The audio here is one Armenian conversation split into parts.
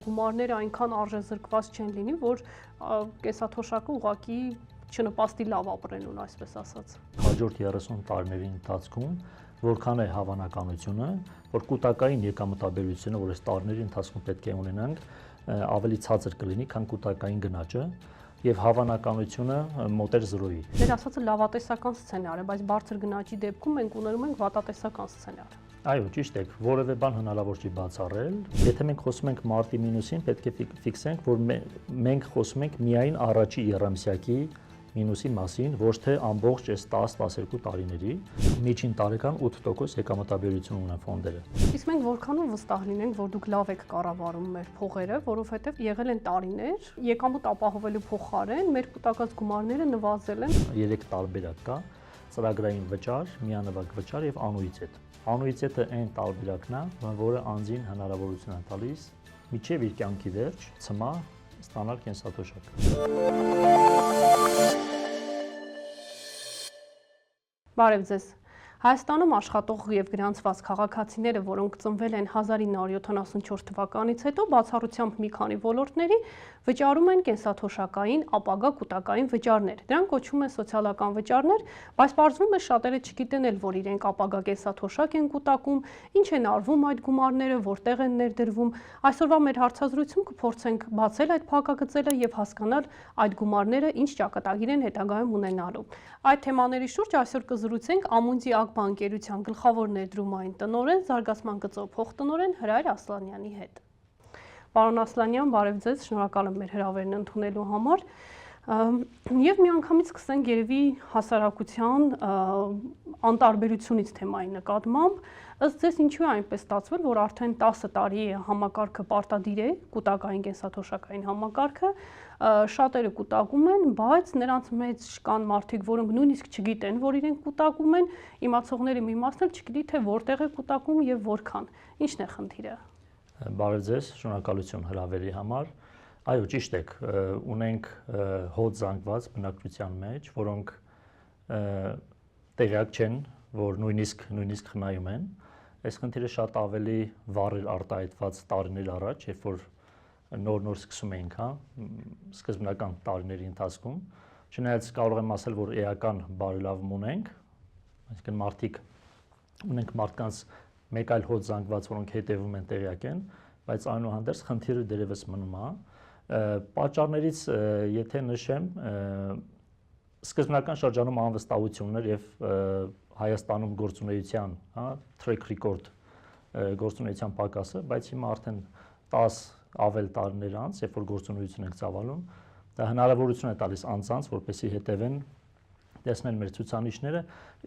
Գումարները այնքան արժեզրկված չեն լինի, որ կենսաթոշակը ուղղակի չնպաստի լավ ապրելուն, այսպես ասած։ Հաջորդ 30 տարիների ընթացքում որքան է հավանականությունը, որ կուտակային եկամտաբերությունը, որ այս տարիների ընթացքում պետք է ունենանք, ավելի ցածր կլինի, քան կուտակային գնաճը, եւ հավանականությունը մոտեր 0-ի։ Ձեր ասածը լավատեսական սցենար է, բայց բարձր գնաճի դեպքում մենք ուներում ենք վատատեսական սցենար։ Այո, ճիշտ է, որևէ բան հնարավոր չի բացառել։ Եթե մենք խոսում ենք մարտի մինուսին, պետք է ֆիքսենք, որ մենք խոսում ենք միայն առաջի եռամսյակի մինուսի մասին, ոչ թե ամբողջ այս 10-12 տարիների միջին տարեկան 8% եկամտաբերություն ունեն ֆոնդերը։ Իսկ մենք որքանով վստահ լինենք, որ դուք լավ եք կառավարում մեր փողերը, որովհետև եղել են տարիներ, եկամուտ ապահովելու փոխարեն մեր կուտակած գումարները նվազել են։ 3 տարբերակ կա՝ ծրագրային վճար, միանվագ վճար եւ անուիթետ։ Անուիթետը այն տարբերակն է, որը անձին հնարավորություն է տալիս մինչև իր կյանքի վերջ ցմահ ստանալ կենսաթոշակ։ Բարև ձեզ։ Հայաստանում աշխատող եւ գրանցված քաղաքացիները, որոնք ծնվել են 1974 թվականից հետո, բացառությամբ մի քանի ոլորտների, վճարում են կենսաթոշակային ապագա կուտակային վճարներ։ Դրանք կոչվում են սոցիալական վճարներ, բայց պարզվում է շատերը չգիտեն էլ, որ իրենք ապագա կենսաթոշակ են կուտակում, ինչ են արվում այդ գումարները, որտեղ են ներդրվում։ Այսօրվա մեր հարցազրույցում կփորձենք բացել այդ փակագծերը եւ հասկանալ այդ գումարները ինչ ճակատագիր են հետագայում ունենալու։ Այդ թեմաների շուրջ այսօր կզրուցենք Ամունդի բանկերության գլխավոր ներդրումային տնօրեն, զարգացման գծով փոխտնօրեն Հրայր Ասլանյանի հետ։ Պարոն Ասլանյան, բարև ձեզ, շնորհակալ եմ մեր հրավերն ընդունելու համար։ Եվ միանգամից սկսենք երևի հասարակության անտարբերությունից թեմայի նկատմամբ։ Ըստ ձեզ ինչու է այնպես ստացվել, որ արդեն 10 տարի է համակարգը պարտադիր է, կուտակային կենսաթոշակային համակարգը, շատերը կուտակում են, բայց նրանց մեջ կան մարդիկ, որոնք նույնիսկ չգիտեն, որ իրենք կուտակում են, իմացողների մի մասն էլ չգիտի, թե որտեղ է կուտակում եւ որքան։ Ինչն է խնդիրը։ Բարև ձեզ, շնորհակալություն հրավերի համար։ Այո, ճիշտ եք, ունենք հոտ զանգված բնակչության մեջ, որոնք տեղյակ չեն, որ նույնիսկ խնայում են։ Այս խնդիրը շատ ավելի վառ էր արտահայտված տարիներ առաջ, երբ որ նոր սկսում էինք, սկզբնական տարիների ընթացքում, չնայած կարող եմ ասել, որ էական բարելավում ունենք, այսինքն ունենք մարդկանց մեկ այլ հոտ զանգված, որոնք հետևում են, տեղյակ են, բայց այնուհանդերձ խնդիրը դերևս մնում է։ Պատճառներից եթե նշեմ, սկզբնական շրջանում անվստահություններ եւ Հայաստանում գործունեության, track record գործունեության պակասը, բայց հիմա արդեն 10 ավել տարիներ անց, երբ որ գործունեություն ենք ծավալում, դա հնարավորություն է տալիս անձանց, որպեսզի հետևեն, տեսնեն մեր ցուցանիշները։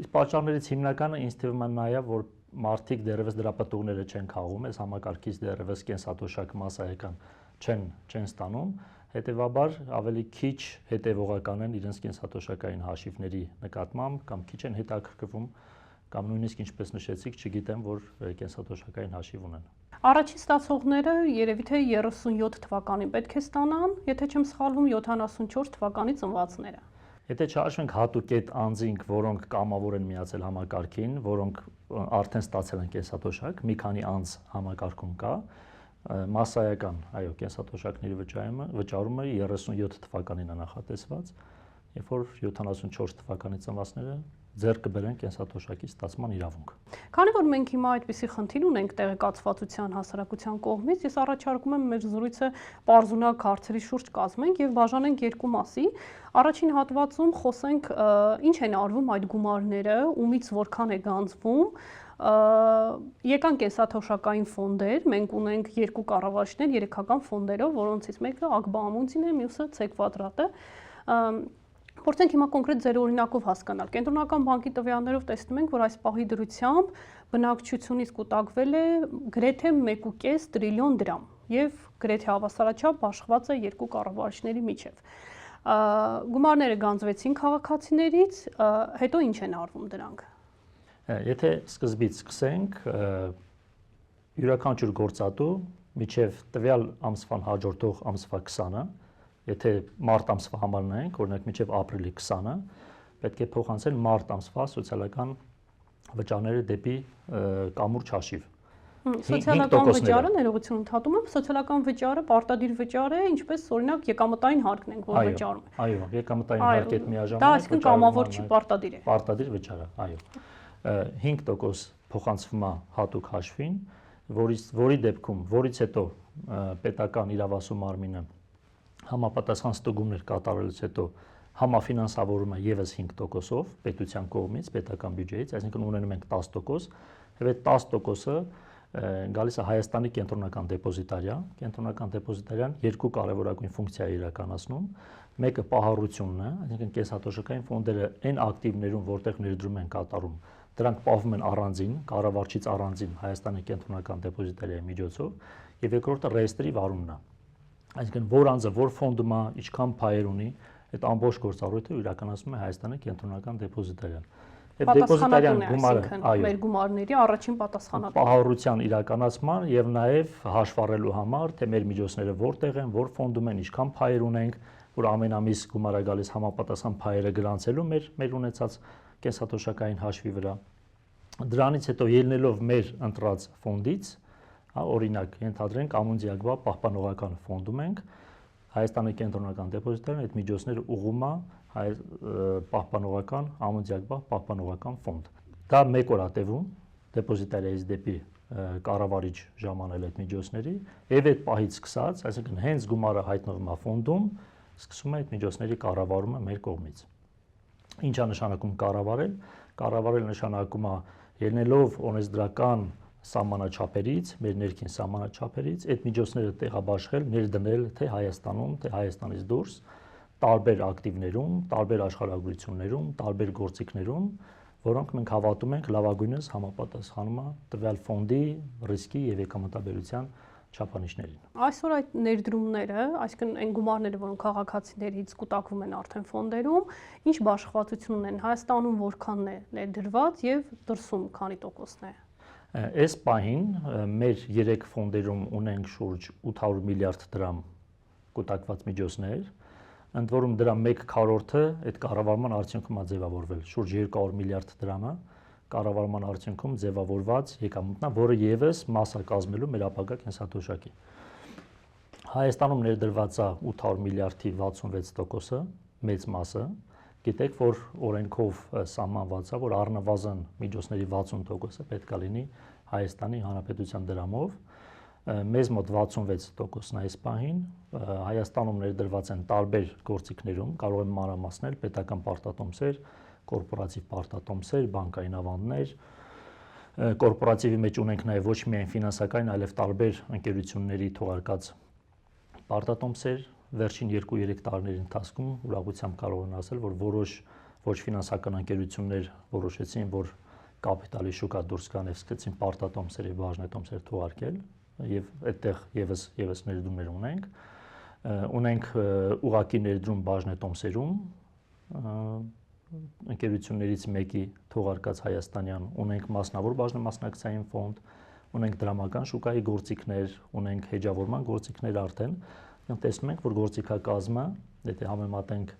Իսկ պատճառներից հիմնականը ինձ թվում է նաեւ, որ մարդիկ դեռևս դրա պատուղները չեն քաղում, այս համակարգից դեռևս կենսաթոշակ մասսայական չեն ստանում, հետեւաբար ավելի քիչ հետևողական են իրենց կենսաթոշակային հաշիվների նկատմամբ կամ քիչ են հետաքրքրվում կամ նույնիսկ ինչպես նշեցիք, չգիտեմ, որ կենսաթոշակային հաշիվ ունեն։ Առաջին ստացողները երևի թե 37 թվականին պետք է ստանան, եթե չեմ սխալվում 74 թվականի ծնվածները։ Եթե չհաշվենք հատուկետ անձինք, որոնք կամավոր են միացել համակարգին, որոնք արդեն ստացել են կենսաթոշակ, մի քանի անձ համակարգում կա, մասսայական, այո, կենսաթոշակների վճարումը 37 թվականին է նախատեսված, երբ որ 74 թվականի ծնվածները ձեռք կբերեն կենսաթոշակի ստացման իրավունք։ Քանի որ մենք հիմա այդպիսի խնդիր ունենք տեղեկացվածության հասարակության կողմից, ես առաջարկում եմ մեր զրույցը պարզունակ հարցերի շուրջ կազմենք եւ բաժանենք երկու մասի։ Առաջին հատվածում խոսենք ինչ են արվում այդ գումարները, ումից որքան է գանձվում, եկան կենսաթոշակային ֆոնդեր, մենք ունենք երկու կառավարիչներ երեքական ֆոնդերով, որոնցից մեկը ԱԳԲԱ Ամունդին է, մյուսը C Quadrat-ը։ Փորձենք հիմա կոնկրետ ձեր օրինակով հասկանալ։ Կենտրոնական բանկի տվյալներով տեսնում ենք, որ այս պահի դրությամբ բնակչությունից կուտակվել է գրեթե 1.5 տրիլիոն դրամ եւ գրեթե հավասարաչափ աշխված է երկու կառավարիչների միջև։ Գումարները գանձվեցին քաղաքացիներից, հետո ինչ են արվում դրանք։ Եթե սկզբից սկսենք, յուրաքանչյուր գործատու միջև տվյալ ամսվան հաջորդող ամսվա 20-ը, եթե մարտ ամսվա համար նայենք, օրինակ միջև ապրիլի 20-ը, պետք է փոխանցել մարտ ամսվա սոցիալական վճարները դեպի կամուրջ հաշիվ։ Սոցիալական վճարը ներողություն ընդհատում եմ, սոցիալական վճարը պարտադիր վճար է, ինչպես օրինակ եկամտային հարկն ենք, որ վճարում ենք։ Այո, եկամտային հարկը այդ միաժամանակ դա այսինքն կամավոր չի, պարտադիր է։ Պարտադիր վճարը, այո։ 5% փոխանցվում է հատուկ հաշվին, որի դեպքում, որից հետո պետական իրավասու մարմինը համապատասխան ստուգումներ կատարելուց հետո համաֆինանսավորում է եւս 5%-ով պետության կողմից, պետական բյուջեից, այսինքն ունենում ենք 10%, եւ այդ 10%-ը գալիս է Հայաստանի կենտրոնական դեպոզիտարիա։ Կենտրոնական դեպոզիտարիան երկու կարևորագույն ֆունկցիա է իրականացնում։ Մեկը պահառությունն է, այսինքն կենսաթոշակային ֆոնդերը այն ակտիվներում, որտեղ ներդրում են կատարում, դրանք պահվում են առանձին, կառավարչից առանձին Հայաստանի կենտրոնական դեպոզիտարիայի միջոցով, եւ երկրորդը ռեեստրի վարումն է։ Այսինքն որ անձը որ ֆոնդում է, ինչքան փայեր ունի, այդ ամբողջ գործառույթը իրականացնում է Հայաստանի կենտրոնական դեպոզիտարիան։ Եվ դեպոզիտարիան գումարը, այո, մեր գումարների առաջին պատասխանատուն պահառության իրականացման եւ նաեւ հաշվառելու համար, թե մեր միջոցները որտեղ են, որ ֆոնդում են, ինչքան փայեր ունենք, որ ամեն ամիս գումարը գալիս համապատասխան փայերը գրանցելու մեր ունեցած կենսաթոշակային հաշվի վրա։ Դրանից հետո ելնելով մեր ընտրած ֆոնդից, օրինակ ենթադրենք Ամունդիագվա պահպանողական ֆոնդում ենք, Հայաստանի կենտրոնական դեպոզիտարիան այդ միջոցները ուղղում է պահպանողական Ամունդիագվա պահպանողական ֆոնդ։ Դա 1 օր է տևում դեպոզիտարիայից դեպի կառավարիչ ժամանել այդ միջոցների եւ այդ պահից սկսած, այսինքն հենց գումարը հայտնվում է ֆոնդում, սկսում է այդ միջոցների կառավարումը մեր կողմից։ Ինչ է նշանակում կառավարել։ Կառավարել նշանակում է ելնելով օրենսդրական սահմանաչափերից, մեր ներքին սահմանաչափերից, այդ միջոցները տեղաբաշխել, ներդնել թե Հայաստանում, թե Հայաստանից դուրս, տարբեր ակտիվներում, տարբեր աշխարհագրություններում, տարբեր գործիքներում, որոնք մենք հավատում ենք լավագույնս համապատասխանում է տվյալ ֆոնդի ռիսկի եւ եկամտաբերության չափանիշներին։ Այսօր այդ ներդրումները, այսինքն այն գումարները, որոնք քաղաքացիներից կուտակվում են արդեն ֆոնդերում, ինչ բաշխվածություն ունեն Հայաստանում, որքանն է ներդրված եւ դրսում քանի տոկոսն է։ Այս պահին մեր 3 ֆոնդերում ունենք շուրջ 800 միլիարդ դրամ կուտակված միջոցներ, ընդ որում դրա 1/4-ը այդ կառավարման արդյունքում է ձևավորվել, շուրջ 200 միլիարդ դրամը կառավարման արդյունքում ձևավորված եկամուտն է, որը եւս մաս է կազմելու մեր ապագա կենսաթոշակի։ Հայաստանում ներդրված է 800 միլիարդի 66%-ը, մեծ մասը։ Գիտեք, որ օրենքով սահմանված է, որ առնվազն միջոցների 60%-ը պետք է լինի Հայաստանի Հանրապետության դրամով, մեզ մոտ 66%-ն այս պահին, Հայաստանում ներդրված են տարբեր գործիքներում, կարող եմ մանրամասնել պետական պարտատոմսեր, կորպորատիվ պարտատոմսեր, բանկային ավանդներ, կորպորատիվի մեջ ունենք նաև ոչ միայն ֆինանսական, այլև տարբեր ընկերությունների թողարկած պարտատոմսեր, վերջին 2-3 տարիների ընթացքում ուրախությամբ կարող եմ ասել, որ որոշ ոչ ֆինանսական ընկերություններ որոշեցին, որ կապիտալի շուկա դուրս գան եւ սկսեցին պարտատոմսեր եւ բաժնետոմսեր թողարկել եւ այդտեղ եւս ներդրումներ ունենք։ Ունենք ուղղակի ներդրում բաժնետոմսերում ընկերություններից մեկի թողարկած հայաստանյան, ունենք մասնավոր բաժնեմասնակցային ֆոնդ, ունենք դրամական շուկայի գործիքներ, ունենք հեջավորման գործիքներ արդեն։ Տեսնում ենք, որ գործիքակազմը, եթե համեմատենք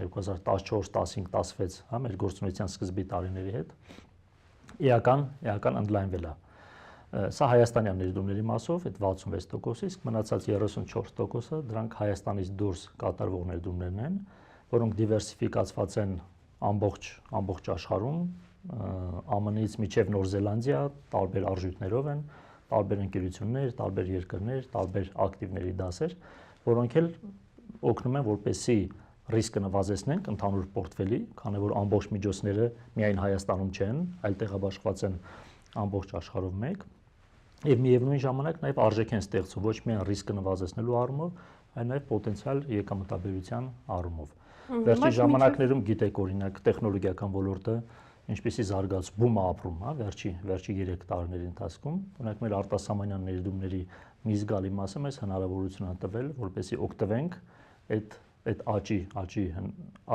2014, 15, 16, հա, մեր գործունեության սկզբի տարիների հետ, էական ընդլայնվել է։ Սա հայաստանյան ներդրումների մասով այդ 66%, իսկ մնացած 34%-ը դրանք Հայաստանից դուրս կատարվող ներդրումներն են, որոնք դիվերսիֆիկացված են ամբողջ աշխարհում, ԱՄՆ-ից մինչև Նոր Զելանդիա, տարբեր արժույթներով են, տարբեր ընկերություններ, տարբեր երկրներ, տարբեր ակտիվների դասեր, որոնք էլ օգնում են, որպեսզի ռիսկը նվազեցնենք ընդհանուր պորտֆելի, քանի որ ամբողջ միջոցները միայն Հայաստանում չեն, այլ տեղաբաշխված են ամբողջ աշխարհով մեկ, եւ միևնույն ժամանակ նաեւ արժեք են ստեղծում ոչ միայն ռիսկը նվազեցնելու առումով, այլ նաեւ պոտենցիալ եկամտաբերության առումով։ Վերջին ժամանակներում գիտեք, օրինակ տեխնոլոգիական ոլորտը ինչպեսի զարգացում է ապրում, հա, վերջի 3 տարիների ընթացքում, օրինակ մեր արտասահմանյան ներդրումների մի զգալի մասը մեզ հնարավորություն է տվել, որպեսզի օգտվենք այդ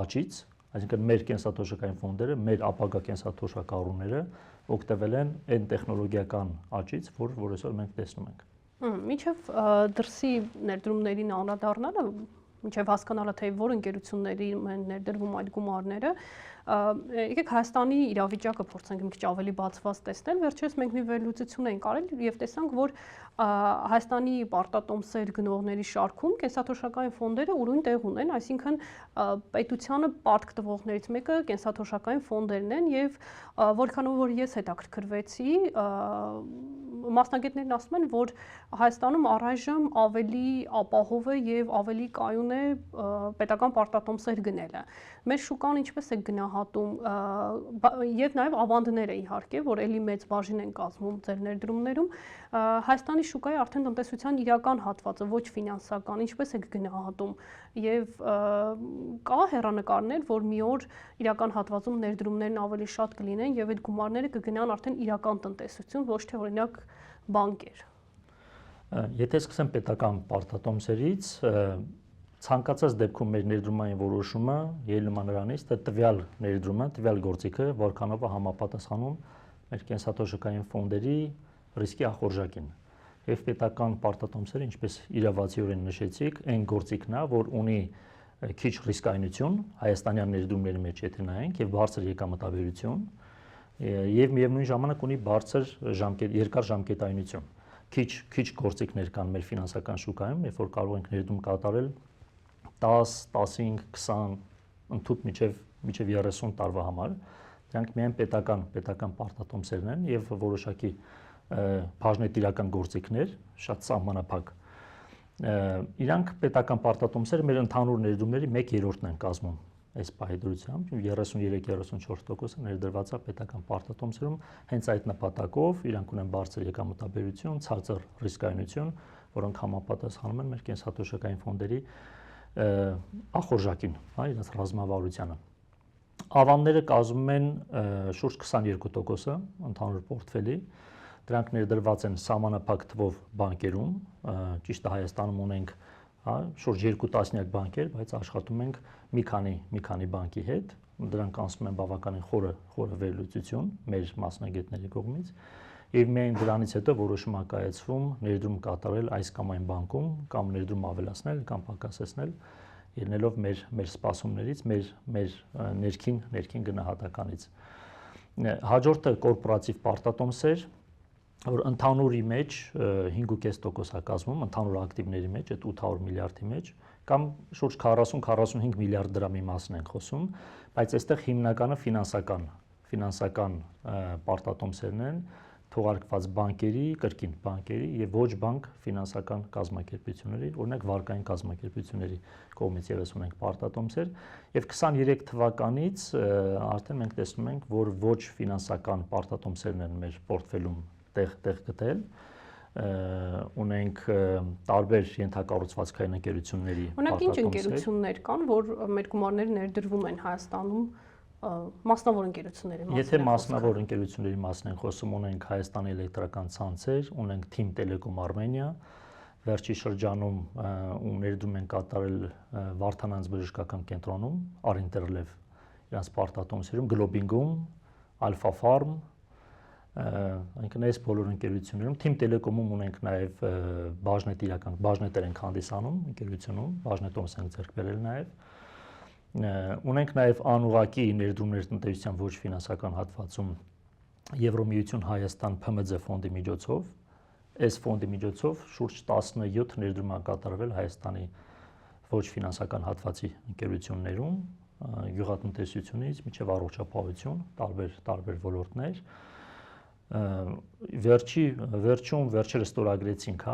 աճից, այսինքն մեր կենսաթոշակային ֆոնդերը, մեր ապագա կենսաթոշակառուները օգտվել են այն տեխնոլոգիական աճից, որ այսօր մենք տեսնում ենք։ Մինչև դրսի ներդրումներին անդրադառնալը մինչև հասկանալը թե որ ընկերությունների են ներդրվում այդ գումարները, եկեք Հայաստանի իրավիճակը փորձենք մի քիչ ավելի բացված տեսնել։ Վերջերս մենք մի վերլուծություն ենք արել եւ տեսանք, որ Հայաստանի պարտատոմսեր գնողների շարքում կենսաթոշակային ֆոնդերը ուրույն տեղ ունեն, այսինքն պետությանը պարտք տվողներից մեկը կենսաթոշակային ֆոնդերն են եւ որքանով որ ես հետաքրքրվեցի, մասնագետներն ասում են, որ Հայաստանում առայժմ ավելի ապահով է եւ ավելի կայուն է պետական պարտատոմսեր գնելը։ Մեր շուկան ինչպես է գնահատում եւ նաեւ ավանդները իհարկե, որ էլի մեծ բաժին են կազմում ձեր ներդրումներում, Հայաստանի շուկայի արդեն տնտեսության իրական հատվածը, ոչ ֆինանսական, ինչպես է գնահատում եւ կա հեռանկարներ, որ մի օր իրական հատվածում ներդրումներն ավելի շատ կլինեն եւ այդ գումարները կգնան արդեն իրական տնտեսություն, ոչ թե օրինակ բանկեր։ Եթե սկսեմ պետական պարտատոմսերից, ցանկացած դեպքում մեր ներդրումային որոշումը ելնում է նրանից, թե տվյալ ներդրումը, տվյալ գործիքը որքանով է համապատասխանում մեր կենսաթոշակային ֆոնդերի ռիսկի ախորժակին։ Եվ պետական պարտատոմսերը, ինչպես իրավացիորեն նշեցիք, այն գործիքն է, որ ունի քիչ ռիսկայնություն հայաստանյան ներդրումների մեջ, եթե նայենք, եւ բարձր եկամտաբերություն, եւ միևնույն ժամանակ ունի բարձր երկար ժամկետայնություն։ Քիչ գործիքներ կան մեր ֆինանսական շուկայում, երբ որ կարող ենք ներդրում կատարել 10, 15, 20, ընդհանուր մինչև 30 տարվա համար։ Դրանք միայն պետական պարտատոմսերն են եւ որոշակի բաժնետիրական գործիքներ, շատ սահմանափակ։ Իրանք պետական պարտատոմսերը մեր ընդհանուր ներդրումների 1/3-ն են կազմում այս պահեդրությամբ, 33-34% ներդրված է պետական պարտատոմսերում, հենց այդ նպատակով իրանք ունեն բարձր եկամտաբերություն, ցածր ռիսկայնություն, որոնք համապատասխանում են մեր կենսաթոշակային ֆոնդերի ախորժակին, հա, իրենց ռազմավարությանը։ Ավանդները կազմում են շուրջ 22% ընդհանուր պորտֆելի։ Դրանք ներդրված են սահմանափակ թվով բանկերում, ճիշտ է Հայաստանում ունենք շուրջ 2 տասնյակ բանկեր, բայց աշխատում ենք մի քանի բանկի հետ։ Դրանք անցնում են բավականին խորը վերլուծություն մեր մասնագետների կողմից, եւ միայն դրանից հետո որոշում է կայացվում ներդրում կատարել այս կամ այն բանկում, կամ ներդրում ավելացնել կամ պակասեցնել, ելնելով մեր սպասումներից, մեր ներքին գնահատականից։ Հաջորդը կորպորատիվ պարտատոմսեր, որ ընդհանուրի մեջ 5.5% է կազմում, ընդհանուր ակտիվների մեջ, այդ 800 միլիարդի մեջ, կամ շուրջ 40-45 միլիարդ դրամի մասն ենք խոսում, բայց այստեղ հիմնականը ֆինանսական պարտատոմսերն են, թողարկված բանկերի, կրկին բանկերի եւ ոչ բանկ ֆինանսական կազմակերպությունների, օրինակ վարկային կազմակերպությունների կողմից եւս ունենք պարտատոմսեր, եւ 23 թվականից արդեն մենք տեսնում ենք, որ ոչ ֆինանսական պարտատոմսերն են մեր պորտֆելում տեղ գտել, ունենք տարբեր ենթակառուցվածքային ընկերությունների պարտատոմսեր։ Ունենք ինչ ընկերություններ կան, որ մեր գումարները ներդրվում են Հայաստանում, մասնավոր ընկերությունների մասին։ Եթե մասնավոր ընկերությունների մասին են խոսում, ունենք Հայաստանի էլեկտրական ցանցեր, ունենք Թիմ Տելեկոմ Արմենիա, վերջի շրջանում ու ներդրում են կատարել Վարդանանց բժշկական կենտրոնում, Արինտերլև իրանց պարտատոմսերում, Գլոբինգում, Ալֆա Ֆարմ, այնքան այս բոլոր ընկերություններում, Թիմ Տելեկոմում ունենք նաև բաժնետեր ենք հանդիսանում ընկերությունում, բաժնետոմս ենք ձեռք բերել նաև, ունենք նաև անուղղակի ներդրումներ տնտեսության ոչ ֆինանսական հատվածում Եվրոմիություն Հայաստան ՓՄՁ ֆոնդի միջոցով, այս ֆոնդի միջոցով շուրջ 17 ներդրում կատարվել Հայաստանի ոչ ֆինանսական հատվածի ընկերություններում, գյուղատնտեսությունից մինչև առողջապահություն, տարբեր ոլորտներ։ Վերջերս ստորագրեցինք,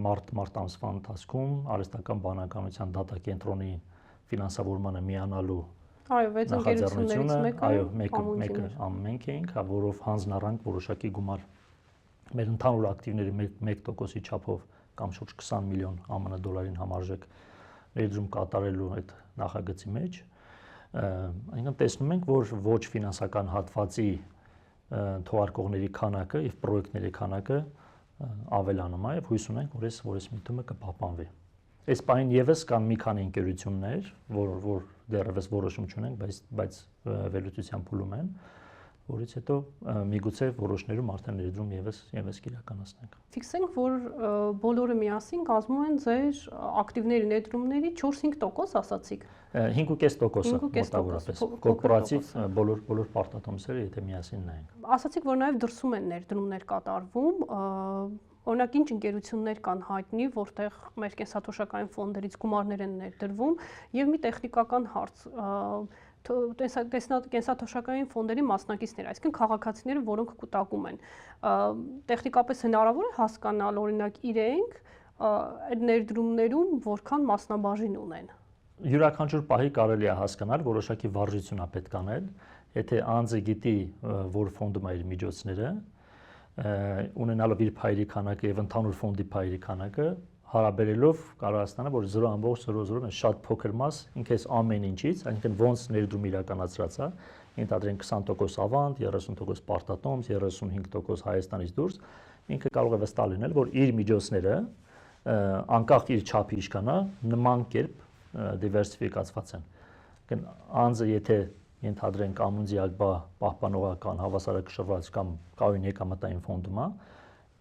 մարտ ամսվա ընթացքում արհեստական բանականության դատակենտրոնի ֆինանսավորմանը միանալու նախաձեռնությունը, այո, մեկը մենք էինք, որով հանձնառանք որոշակի գումար մեր ընդհանուր ակտիվների 1%-ի չափով կամ շուրջ 20 միլիոն ԱՄՆ դոլարին համարժեք ներդրում կատարելու այդ նախագծի մեջ, այնքան տեսնում ենք, որ ոչ ֆինանսական հատվածի թողարկողների քանակը եւ պրոյեկտների քանակը ավելանում է եւ հույս ունենք, որ այս միտումը կպահպանվի։ Այս պահին եւս կան մի քանի ընկերություններ, որ դեռևս որոշում չունենք, բայց վերլուծության փուլում են, որից հետո միգուցե որոշներում արդեն ներդրում եւս կիրականացնենք։ Ֆիքսենք, որ բոլորը միասին կազմում են ձեր ակտիվների ներդրումների 4-5%, ասացիք։ 5.5%-ը մոտավորապես կորպորատիվ բոլոր պարտատոմսերը, եթե միասին նայենք։ Ասացիք, որ նաև դրսում են ներդրումներ կատարվում, օրինակ ինչ ընկերություններ կան հայտնի, որտեղ մեր կենսաթոշակային ֆոնդերից գումարներ են ներդրվում, եւ մի տեխնիկական հարց, կենսաթոշակային ֆոնդերի մասնակիցներ, այսինքն քաղաքացիները, որոնք կուտակում են, տեխնիկապես հնարավոր է հասկանալ, օրինակ իրենք այդ ներդրումներում որքան մասնաբաժին ունեն։ Յուրաքանչյուր պահի կարելի է հասկանալ, որոշակի վարժություն է պետք անել, եթե անձը գիտի, որ ֆոնդում է իր միջոցները, ունենալով իր փայլի քանակը եւ ընդհանուր ֆոնդի փայլի քանակը, հարաբերելով կարող ստանալ, որ 0.00-ն շատ փոքր մաս ինքես ամեն ինչից, այսինքն ոնց ներդրում իրականացրած է, ենթադրենք 20% ավանդ, 30% պարտատոմս, 35% Հայաստանից դուրս, ինքը կարող է վստահ լինել, որ իր միջոցները անկախ իր չափի ինչքան է, նման կերպ դիվերսիֆիկացված են։ Այսինքն անձը եթե ենթադրենք ամունձիակբա պահպանողական հավասարակշռված կամ կայուն եկամտային ֆոնդում է,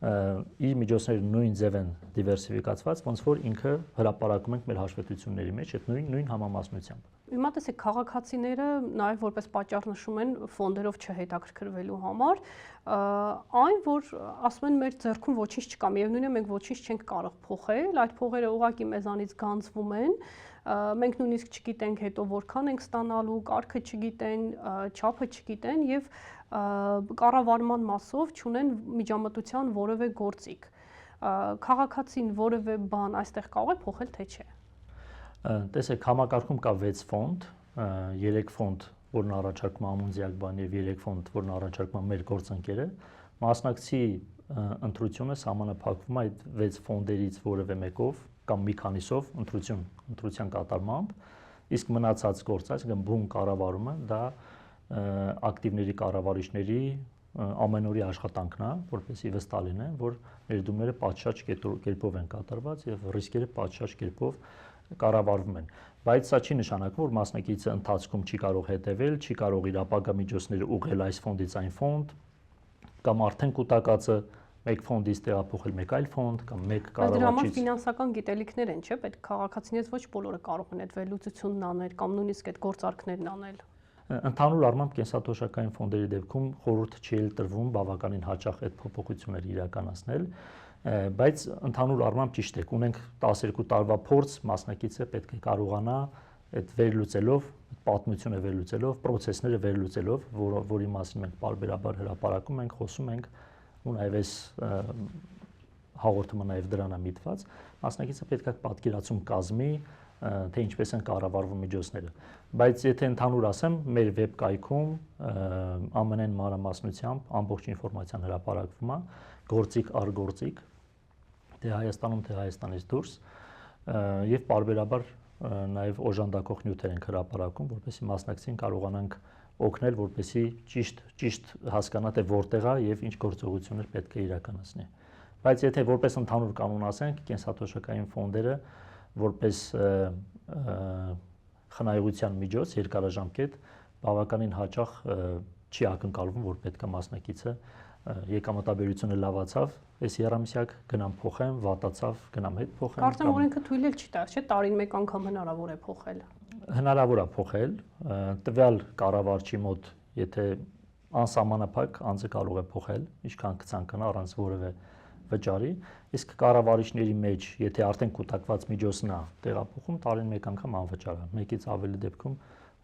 իր միջոցները նույն ձև են դիվերսիֆիկացված, ոնց որ ինքը հրապարակում ենք մեր հաշվետվությունների մեջ այդ նույն համամասնությամբ։ Հիմա տեսեք, քաղաքացիները նաև որպես պատճառ նշում են ֆոնդերով չհետաքրքրվելու համար, այն որ ասում են մեր ձեռքում ոչինչ չկա, միևնույն է մենք ոչինչ չենք կարող փոխել, այդ փողերը ուղղակի մեզանից գանձվում են, մենք նույնիսկ չգիտենք հետո որքան ենք ստանալու, կարգը չգիտեն, չափը չգիտեն եւ կառավարման մասով չունեն միջամտության որևէ գործիք։ Քաղաքացին որևէ բան այստեղ կարող է փոխել, թե չէ։ Տեսեք, համակարգում կա 6 ֆոնդ, 3 ֆոնդ, որն առաջարկում է Ամունձիակբան եւ 3 ֆոնդ, որն առաջարկում է մեր գործընկերը, մասնակցի ընտրությունը սահմանափակվում է այդ 6 ֆոնդերից որևէ մեկով կամ մի քանիսով ընտրության կատարմամբ, իսկ մնացած գործը, այսինքն բուն կառավարումը, դա ակտիվների կառավարիչների ամենօրյա աշխատանքն է, որպեսզի վստահ լինեն, որ ներդրումները պատշաճ կերպով են կատարված եւ ռիսկերը պատշաճ կերպով կառավարվում են։ Բայց սա չի նշանակում, որ մասնակիցը ընթացքում չի կարող հետևել, չի կարող իր ապագա միջոցները ուղղել այս ֆոնդից այն ֆոնդ, կամ արդեն կուտակածը մեկ ֆոնդից տեղափոխել մեկ այլ ֆոնդ կամ մեկ կառավարչից։ Դրա համար ֆինանսական գիտելիքներ են, չէ՞, պետք քաղաքացիներից ոչ բոլորը կարող են այդ վերլուծությունն անել կամ նույնիսկ այդ գործարքներն անել։ Ընդհանուր առմամբ կենսաթոշակային ֆոնդերի դեպքում խորհուրդ չի տրվում բավականին հաճախ այդ փոփոխությունները իրականացնել, բայց ընդհանուր առմամբ ճիշտ է, ունենք 12 տարվա փորձ, մասնակիցը պետք է կարողանա այդ վերլուծելով, պատմությունը վերլուծելով, process-ները վերլուծելով, որի մասին մենք բարբերաբար հրապարակում ենք, խոսում ենք, ու նաև այս հաղորդումը նաև դրան է միտված, մասնակիցը պետք է պատկերացում կազմի, թե ինչպես են կառավարվում միջոցները։ Բայց եթե ընդհանուր ասեմ, մեր վեբ կայքում ամենայն մանրամասնությամբ ամբողջ ինֆորմացիան հրապարակվում է, գործիք առ գործիք, թե Հայաստանում, թե Հայաստանից դուրս, եւ բարբերաբար նաև օժանդակող նյութեր են հրապարակում, որպեսզի մասնակցին կարողանանք օգնել, որպեսզի ճիշտ հասկանա, թե որտեղ է եւ ինչ գործողություններ պետք է իրականացնի։ Բայց եթե որպես ընդհանուր կանոն ասենք, կենսաթոշակային ֆոնդերը որպես խնայողության միջոց երկարաժամկետ բավականին հաճախ չի ակնկալվում, որ պետք է մասնակիցը եկամտաբերությունը լավացավ, այս երամսյակ գնամ փոխեմ, վատացավ, գնամ հետ փոխեմ։ Կարծեմ օրենքը թույլ չի տա, չէ՞, տարին մեկ անգամ հնարավոր է փոխել։ Հնարավոր է փոխել, տվյալ կառավարչի մոտ, եթե անսահմանափակ անձը կարող է փոխել, ինչքան կցանկանա առանց որևէ վճարի, իսկ կառավարիչների մեջ, եթե արդեն կուտակված միջոցն է տեղափոխում, տարին մեկ անգամ անվճար է, մեկից ավելի դեպքում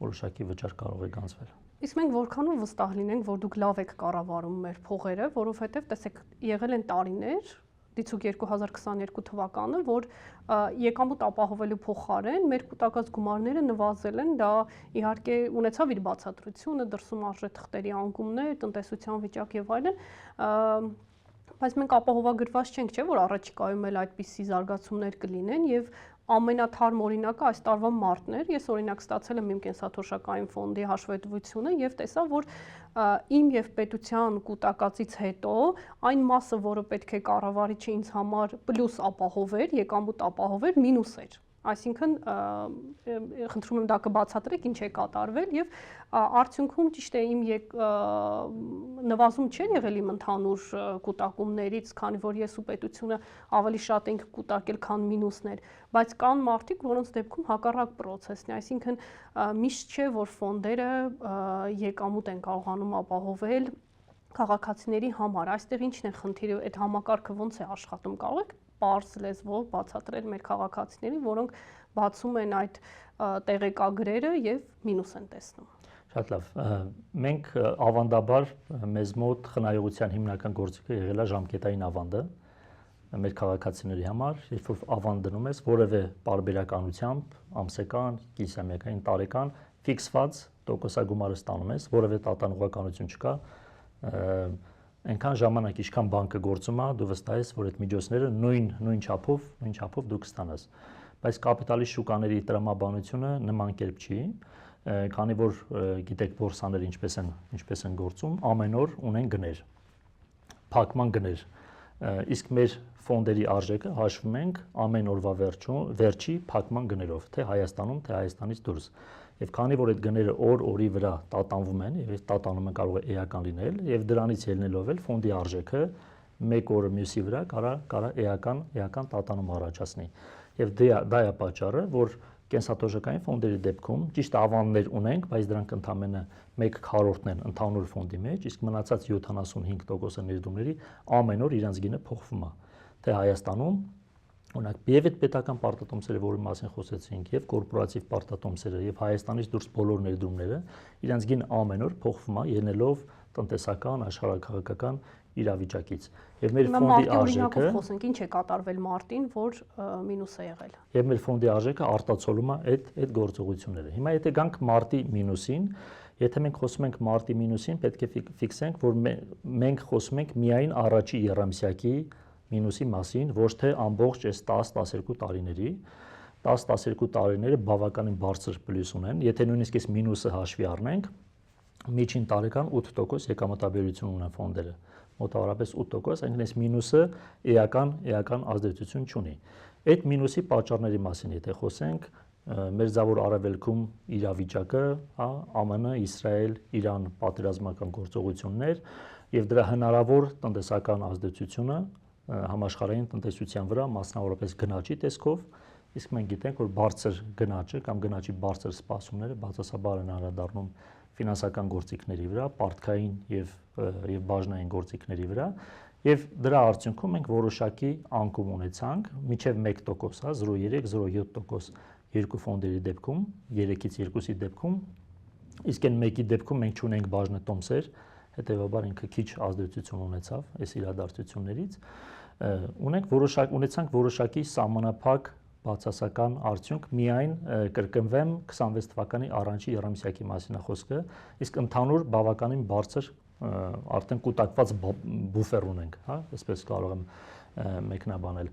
որոշակի վճար կարող է գանձվել։ Իսկ մենք որքանով վստահ լինենք, որ դուք լավ եք կառավարում մեր փողերը, որովհետև տեսեք, եղել են տարիներ, դիցուկ 2022 թվականը, որ եկամուտ ապահովելու փոխարեն մեր կուտակած գումարները նվազել են, դա իհարկե ունեցավ իր բացատրությունը, դրսում արժեթղթերի անկումներ, տնտեսության վիճակ եւ այլն, բայց մենք ապահովագրված չենք, չէ՞, որ առաջիկայում էլ այդպիսի զարգացումներ կլինեն եւ ամենաթարմ օրինակը այս տարվա մարտն էր։ Ես օրինակ ստացել եմ իմ կենսաթոշակային ֆոնդի հաշվետվությունը եւ տեսա, որ իմ եւ պետության կուտակածից հետո այն մասը, որը պետք է կառավարիչը ինձ համար պլյուս ապահովեր, եկամուտ ապահովեր, մինուս էր։ Այսինքն խնդրում եմ դա կբացատրեք, ինչ է կատարվել եւ արդյունքում ճիշտ է իմ նվազում չէ եղել իմ ընդհանուր կուտակումներից, քանի որ ես ու պետությունը ավելի շատ ենք կուտակել, քան մինուսներ, բայց կան մարդիկ, որոնց դեպքում հակառակ process-ն է, այսինքն միշտ չէ, որ ֆոնդերը եկամուտ են կարողանում ապահովել քաղաքացիների համար։ Այստեղ ի՞նչն է խնդիրը, այդ համակարգը ո՞նց է աշխատում, կարող եք պարզ լեզվով բացատրել մեր քաղաքացիներին, որոնք բացում են այդ տեղեկագրերը եւ մինուս են տեսնում։ Շատ լավ։ Մենք ավանդաբար մեզ մոտ խնայողության հիմնական գործիքը եղել է ժամկետային ավանդը մեր քաղաքացիների համար, երբ որ ավանդ դնում ես որևէ պարբերականությամբ, ամսական, կիսամյակային, տարեկան ֆիքսված տոկոսագումարը ստանում ես, որևէ տատանողականություն չկա, այնքան ժամանակ ինչքան բանկը գործում է, դու վստահ ես, որ այդ միջոցները նույն չափով դու կստանաս։ Բայց կապիտալի շուկաների տրամաբանությունը նման կերպ չի, քանի որ գիտեք բորսաները ինչպես են գործում, ամեն օր ունեն գներ, փակման գներ, իսկ մեր ֆոնդերի արժեքը հաշվում ենք ամեն օրվա վերջի փակման գներով, թե Հայաստանում, թե Հայաստանից դուրս։ Եվ քանի որ այդ գները օրի վրա տատանվում են, եւ այդ տատանումը կարող է էական լինել, եւ դրանից ելնելով էլ ֆոնդի արժեքը մեկ օրը մյուսի վրա կարա էական տատանում առաջացնի։ Եվ դա է պատճառը, որ կենսաթոշակային ֆոնդերի դեպքում ճիշտ ավանդներ ունենք, բայց դրանք ընդամենը 1/4-ն են ընդհանուր ֆոնդի մեջ, իսկ մնացած 75% ներդրումների ամեն օր իրենց գինը փոխվում է։ Թե Հայաստանում օրինակ եւ այդ պետական պարտատոմսերը, որի մասին խոսեցինք, եւ կորպորատիվ պարտատոմսերը, եւ Հայաստանից դուրս բոլոր ներդրումները, իրենց գին ամեն օր փոխվում է ելնելով տնտեսական, աշխարհաքաղաքական իրավիճակից։ Եվ մեր ֆոնդի արժեքը խոսենք, ինչ է կատարվել մարտին, որ մինուս է եղել։ Եվ մեր ֆոնդի արժեքը արտացոլում է այդ գործողությունները։ Հիմա եթե գանք մարտի մինուսին, եթե մենք խոսում ենք մարտի մինուսին, պետք է ֆիքսենք, որ մենք խոսում ենք միայն առաջի եռամսյակի մինուսի մասին, ոչ թե ամբողջ այս 10-12 տարիների։ 10-12 տարիները բավականին բարձր պլյուս ունեն, եթե նույնիսկ այս մինուսը հաշվի առնենք, միջին տարեկան 8% եկամտաբերություն ունեն ֆոնդերը, մոտավորապես 8%, այնինքն այս մինուսը էական ազդեցություն չունի։ Այդ մինուսի պատճառների մասին եթե խոսենք, Մերձավոր Արևելքում իրավիճակը, ԱՄՆ, Իսրայել, Իրան պատերազմական գործողություններ եւ դրա հնարավոր տնտեսական ազդեցությունը համաշխարհային տնտեսության վրա, մասնավորապես գնաճի տեսքով, իսկ մենք գիտենք, որ բարձր գնաճը կամ գնաճի բարձր սպասումները բացասաբար են անդրադառնում ֆինանսական գործիքների վրա, պարտքային եւ բաժնային գործիքների վրա, եւ դրա արդյունքում մենք որոշակի անկում ունեցանք, մինչեւ 1%, 0.3-0.7% երկու ֆոնդերի դեպքում, 3-ից 2-ի դեպքում, իսկ այն մեկի դեպքում մենք չունենք բաժնետոմսեր, հետեւաբար ինքը քիչ ազդեցություն ունեցավ այս իրադարձություններից, ունեցանք որոշակի սահմանափակ բացասական արդյունք, միայն կրկնվեմ 26 թվականի առաջի եռամսյակի մասին է խոսքը, իսկ ընդհանուր բավականին բարձր արդեն կուտակված բուֆեր ունենք, հա, այսպես կարող եմ մեկնաբանել։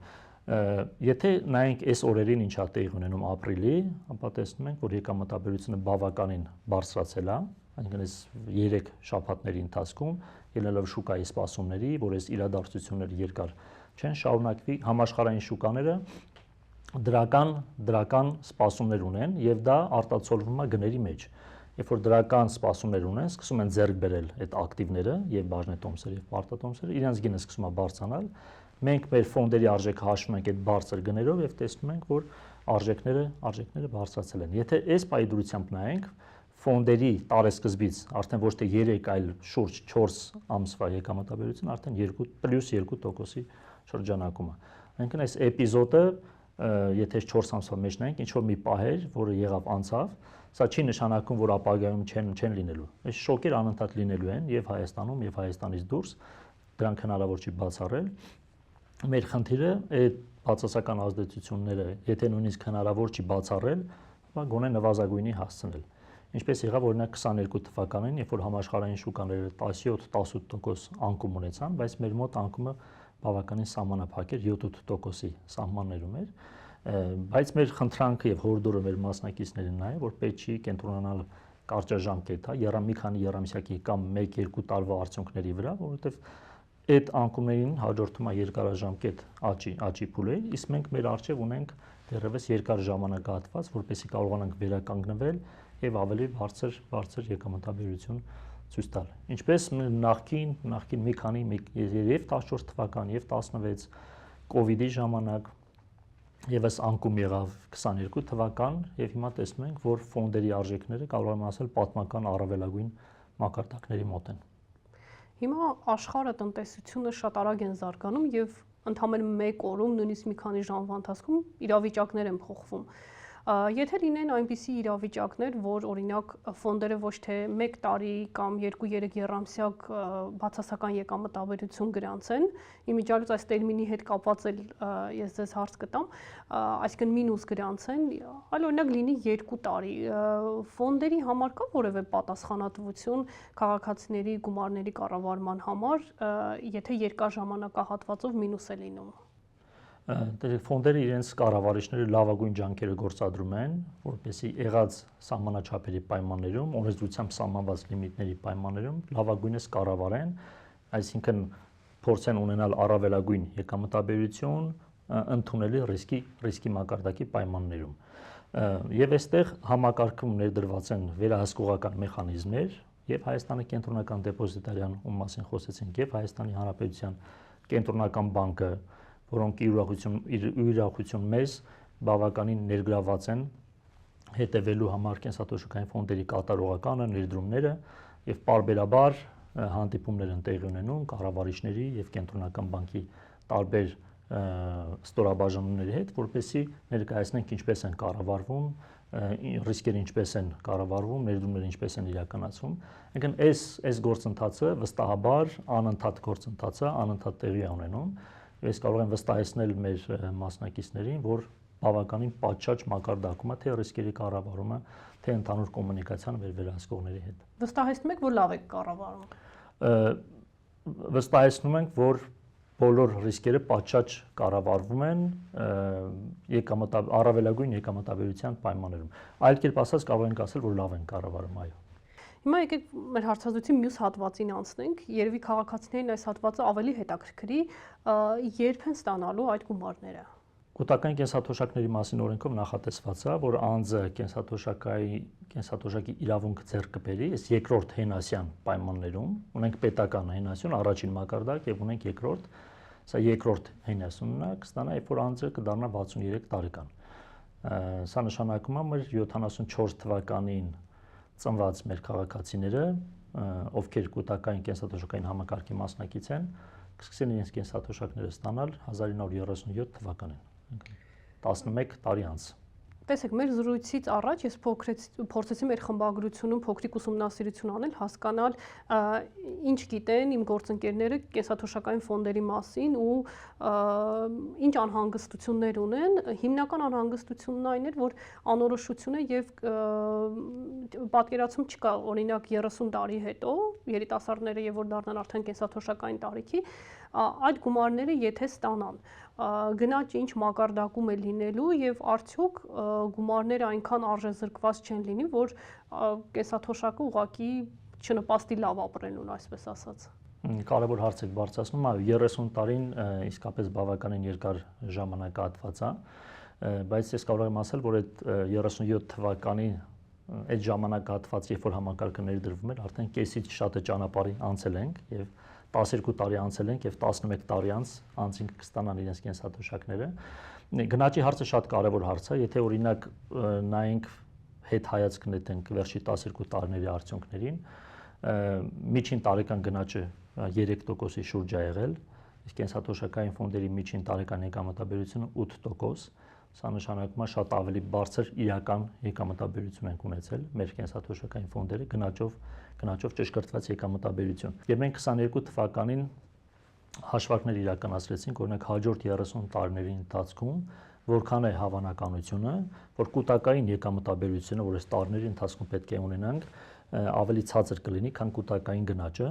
Եթե նայենք այս օրերին ինչա տեղի ունենում ապրիլի, ապա տեսնում ենք, որ եկամտաբերությունը բավականին բարձրացել է, այնինքն այս 3 շաբաթների ընթացքում, ելնելով շուկայի սպասումների, որ այս իրադարձությունները երկար չեն շարունակվի, համաշխարհային շուկաները դրական սպասումներ ունեն եւ դա արտացոլվում է գների մեջ։ Երբ որ դրական սպասումներ ունեն, սկսում են ձեռք բերել այդ ակտիվները եւ բաժնետոմսերը եւ պարտատոմսերը, իրենց գինը սկսում է բարձրանալ։ Մենք մեր ֆոնդերի արժեքը հաշվում ենք այդ բարձր գներով եւ տեսնում ենք, որ արժեքները բարձրացել են։ Եթե այս պայդրությամբ նայենք, ֆոնդերի տարեսկզբից արդեն ոչ թե 3, այլ շուրջ 4 ամսվա եկամտաբերությունը արդեն +2%-ի շրջանակում է։ Այնինքն այս էպիզոդը, եթե 4 ամսվա մեջ նայենք, ինչ որ մի պահ էր, որը եղավ անցավ, սա չի նշանակում, որ ապագայում չեն լինելու։ Այս շոկեր անընդհատ լինելու են եւ Հայաստանում, եւ Հայաստանից դուրս, դրանք հնարավոր չի բացառել։ Մեր խնդիրը այդ բացասական ազդեցությունները, եթե նույնիսկ հնարավոր չի բացառել, ապա գոնե նվազագույնի հասցնել։ Ինչպես եղավ օրինակ 22 թվականին, երբ որ համաշխարհային շուկաները 17-18% անկում ունեցան, բայց մեր մոտ անկումը բավականին սահմանափակ էր, 7-8%-ի սահմաններում էր, բայց մեր խնդրանքը եւ հորդորը մեր մասնակիցներին նա է, որ պետք չի կենտրոնանալ կարճաժամկետ, մի քանի եռամսյակի կամ 1-2 տարվա արդյունքների վրա, որովհետեւ այդ անկումներին հաջորդում է երկարաժամկետ աճի փուլեր, իսկ մենք մեր առջև ունենք դեռևս երկար ժամանակահատված, որպեսզի կարողանանք վերականգնվել եւ ավելի բարձր եկամտաբերություն ցույց տալ։ Ինչպես նախքին մի քանի եւ 14 թվական եւ 16 կոവിഡ്ի ժամանակ եւս անկում եղավ 22 թվական եւ հիմա տեսնում ենք, որ ֆոնդերի արժեքները կարող եմ ասել պատմական առավելագույն մակարդակների մոտ են։ Հիմա աշխարհը տնտեսությունը շատ արագ են զարգանում եւ ընդամենը 1 օրում, նույնիսկ մի քանի ժամվա ընթացքում իրավիճակներ են փոխվում։ Եթե լինեն այնպիսի իրավիճակներ, որ օրինակ ֆոնդերը ոչ թե 1 տարի կամ 2-3 եռամսյակ բացասական եկամտաբերություն գրանցեն, իմիջիալից այս տերմինի հետ կապված էլ ես ձեզ հարց կտամ, այսինքն մինուս գրանցեն, այլ օրինակ լինի 2 տարի, ֆոնդերի համար կա որևէ պատասխանատվություն քաղաքացիների գումարների կառավարման համար, եթե երկար ժամանակահատվածով մինուս է լինում։ Ֆոնդերը իրենց կառավարիչները լավագույն ջանքերը գործադրում են, որպեսզի եղած սահմանաչափերի պայմաններում, օրենսդրությամբ սահմանված լիմիտների պայմաններում լավագույնս կառավարեն, այսինքն փորձեն ունենալ առավելագույն եկամտաբերություն, ընդունելի ռիսկի մակարդակի պայմաններում։ Եվ այստեղ համակարգում ներդրված են վերահսկողական մեխանիզմներ, եւ Հայաստանի կենտրոնական դեպոզիտարյան, ում մասին խոսեցինք, եւ Հայաստանի Հանրապետության կենտրոնական բանկը, որոնք իրողություն մեզ բավականին ներգրաված են հետևելու համար կենսաթոշակային ֆոնդերի կատարողականը, ներդրումները եւ պարբերաբար հանդիպումներ են տեղի ունենում կառավարիչների եւ կենտրոնական բանկի տարբեր ստորաբաժանումների հետ, որպեսզի ներկայացնենք ինչպես են կառավարվում, ռիսկերը ինչպես են կառավարվում, ներդրումները ինչպես են իրականացվում։ Այսինքն այս գործընթացը վստահաբար անընդհատ գործընթաց է, անընդհատ տեղի է ունենում։ Ես կարող եմ վստահեցնել մեր մասնակիցներին, որ բավականին պատշաճ մակարդակում է թե ռիսկերի կառավարումը, թե ընդհանուր կոմունիկացիան մեր վերահսկողների հետ։ Վստահեցնում եք, որ լավ եք կառավարում։ Վստահեցնում ենք, որ բոլոր ռիսկերը պատշաճ կառավարվում են առավելագույն եկամտաբերության պայմաններում։ Այլ կերպ ասած կարող ենք ասել, որ լավ են կառավարում, այո։ Հիմա եկեք մեր հարցազրույցի մյուս հատվածին անցնենք, երևի քաղաքացիներին այս հատվածը ավելի հետաքրքրի, երբ են ստանալու այդ գումարները։ Կൂട്ടակային կենսաթոշակների մասին օրենքով նախատեսված է, որ անձը կենսաթոշակի իրավունք ձեռք կբերի, այս երկրորդ հենասյան պայմաններում, ունենք պետական հենասյուն, առաջին մակարդակ եւ ունենք երկրորդ, սա երկրորդ հենասյունն է, կստանա, երբ որ անձը կդառնա 63 տարեկան։ Սա նշանակում է մեր 74 թվականին ծնված մեր քաղաքացիները, ովքեր կൂട്ടակային կենսաթոշակային համակարգի մասնակից են, կսկսեն իրենց կենսաթոշակները ստանալ 1937 թվականին, 11 տարի անց։ Տեսեք, մեր զրույցից առաջ ես փորձեցի մեր խմբագրությունում փոքրիկ ուսումնասիրություն անել, հասկանալ ինչ գիտեն իմ գործընկերները կենսաթոշակային ֆոնդերի մասին ու ինչ անհանգստություններ ունեն։ Հիմնական անհանգստությունն այն էր, որ անորոշություն է եւ պատկերացում չկա, օրինակ 30 տարի հետո երիտասարդները եւ որ դառնան արդեն կենսաթոշակային տարիքի, այդ գումարները եթե ստանան, գնաճ ինչ մակարդակում է լինելու եւ արդյոք գումարները այնքան արժեզրկված չեն լինի, որ կենսաթոշակը ուղղակի չնպաստի լավ ապրելուն, այսպես ասած։ Կարևոր հարց եք բարձրացնում, այո, 30 տարին իսկապես բավականին երկար ժամանակահատված է, բայց ես կարող եմ ասել, որ այդ 37 թվականի այդ ժամանակահատված, երբ որ համակարգը ներդրվում էր, արդեն կեսից շատը ճանապարհի անցել ենք եւ 12 տարի անցել ենք եւ 11 տարի անց անձինք կստանան իրենց կենսաթոշակները։ Գնաճի հարցը շատ կարևոր հարց է, եթե օրինակ նայենք հետ հայացք նետենք վերջի 12 տարիների արդյունքներին, միջին տարեկան գնաճը 3%-ի շուրջ է եղել, իսկ կենսաթոշակային ֆոնդերի միջին տարեկան եկամտաբերությունը 8%, սա նշանակում է շատ ավելի բարձր իրական եկամտաբերություն ենք ունեցել մեր կենսաթոշակային ֆոնդերը գնաճով ճշգրտված եկամտաբերություն։ Եվ մենք 22 թվականին հաշվարկներ իրականացրեցինք, օրինակ հաջորդ 30 տարիների ընթացքում որքան է հավանականությունը, որ կൂട്ടակային եկամտաբերությունը, որ այս տարիների ընթացքում պետք է ունենանք, ավելի ցածր կլինի, քան կൂട്ടակային գնաճը,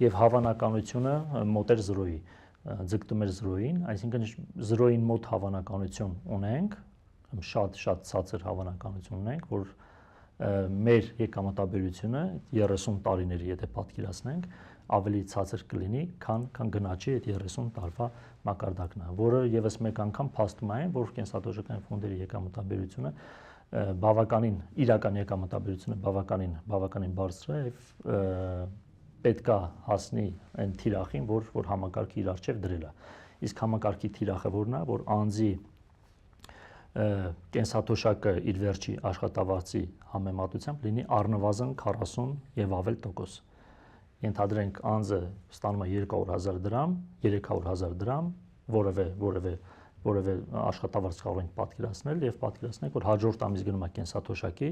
եւ հավանականությունը մոտ էր 0-ի, ձգտում էր 0-ին, այսինքն 0-ին մոտ հավանականություն ունենք, շատ ցածր հավանականություն ունենք, որ մեր եկամտաբերությունը 30 տարիների եթե պատկերացնենք, ավելի ցածր կլինի, քան գնաճի այդ 30 տարվա մակարդակն է, որը եւս մեկ անգամ փաստում է, որ կենսաթոշակային ֆոնդերի եկամտաբերությունը բավականին իրական եկամտաբերությունը բավականին բարձր է եւ պետքա հասնի այն թիրախին, որ համակարգը իր արժեվ դրել է։ Իսկ համակարգի թիրախը որն է, որ անձի կենսաթոշակը իր վերջի աշխատավարձի համեմատությամբ լինի առնվազն 40 եւ ավել տոկոս։ Ենթադրենք անձը ստանում է 200,000 դրամ, 300,000 դրամ, որևէ աշխատավարձ կարող ենք պատկերացնել եւ պատկերացնենք, որ հաջորդ ամիս գնում է կենսաթոշակի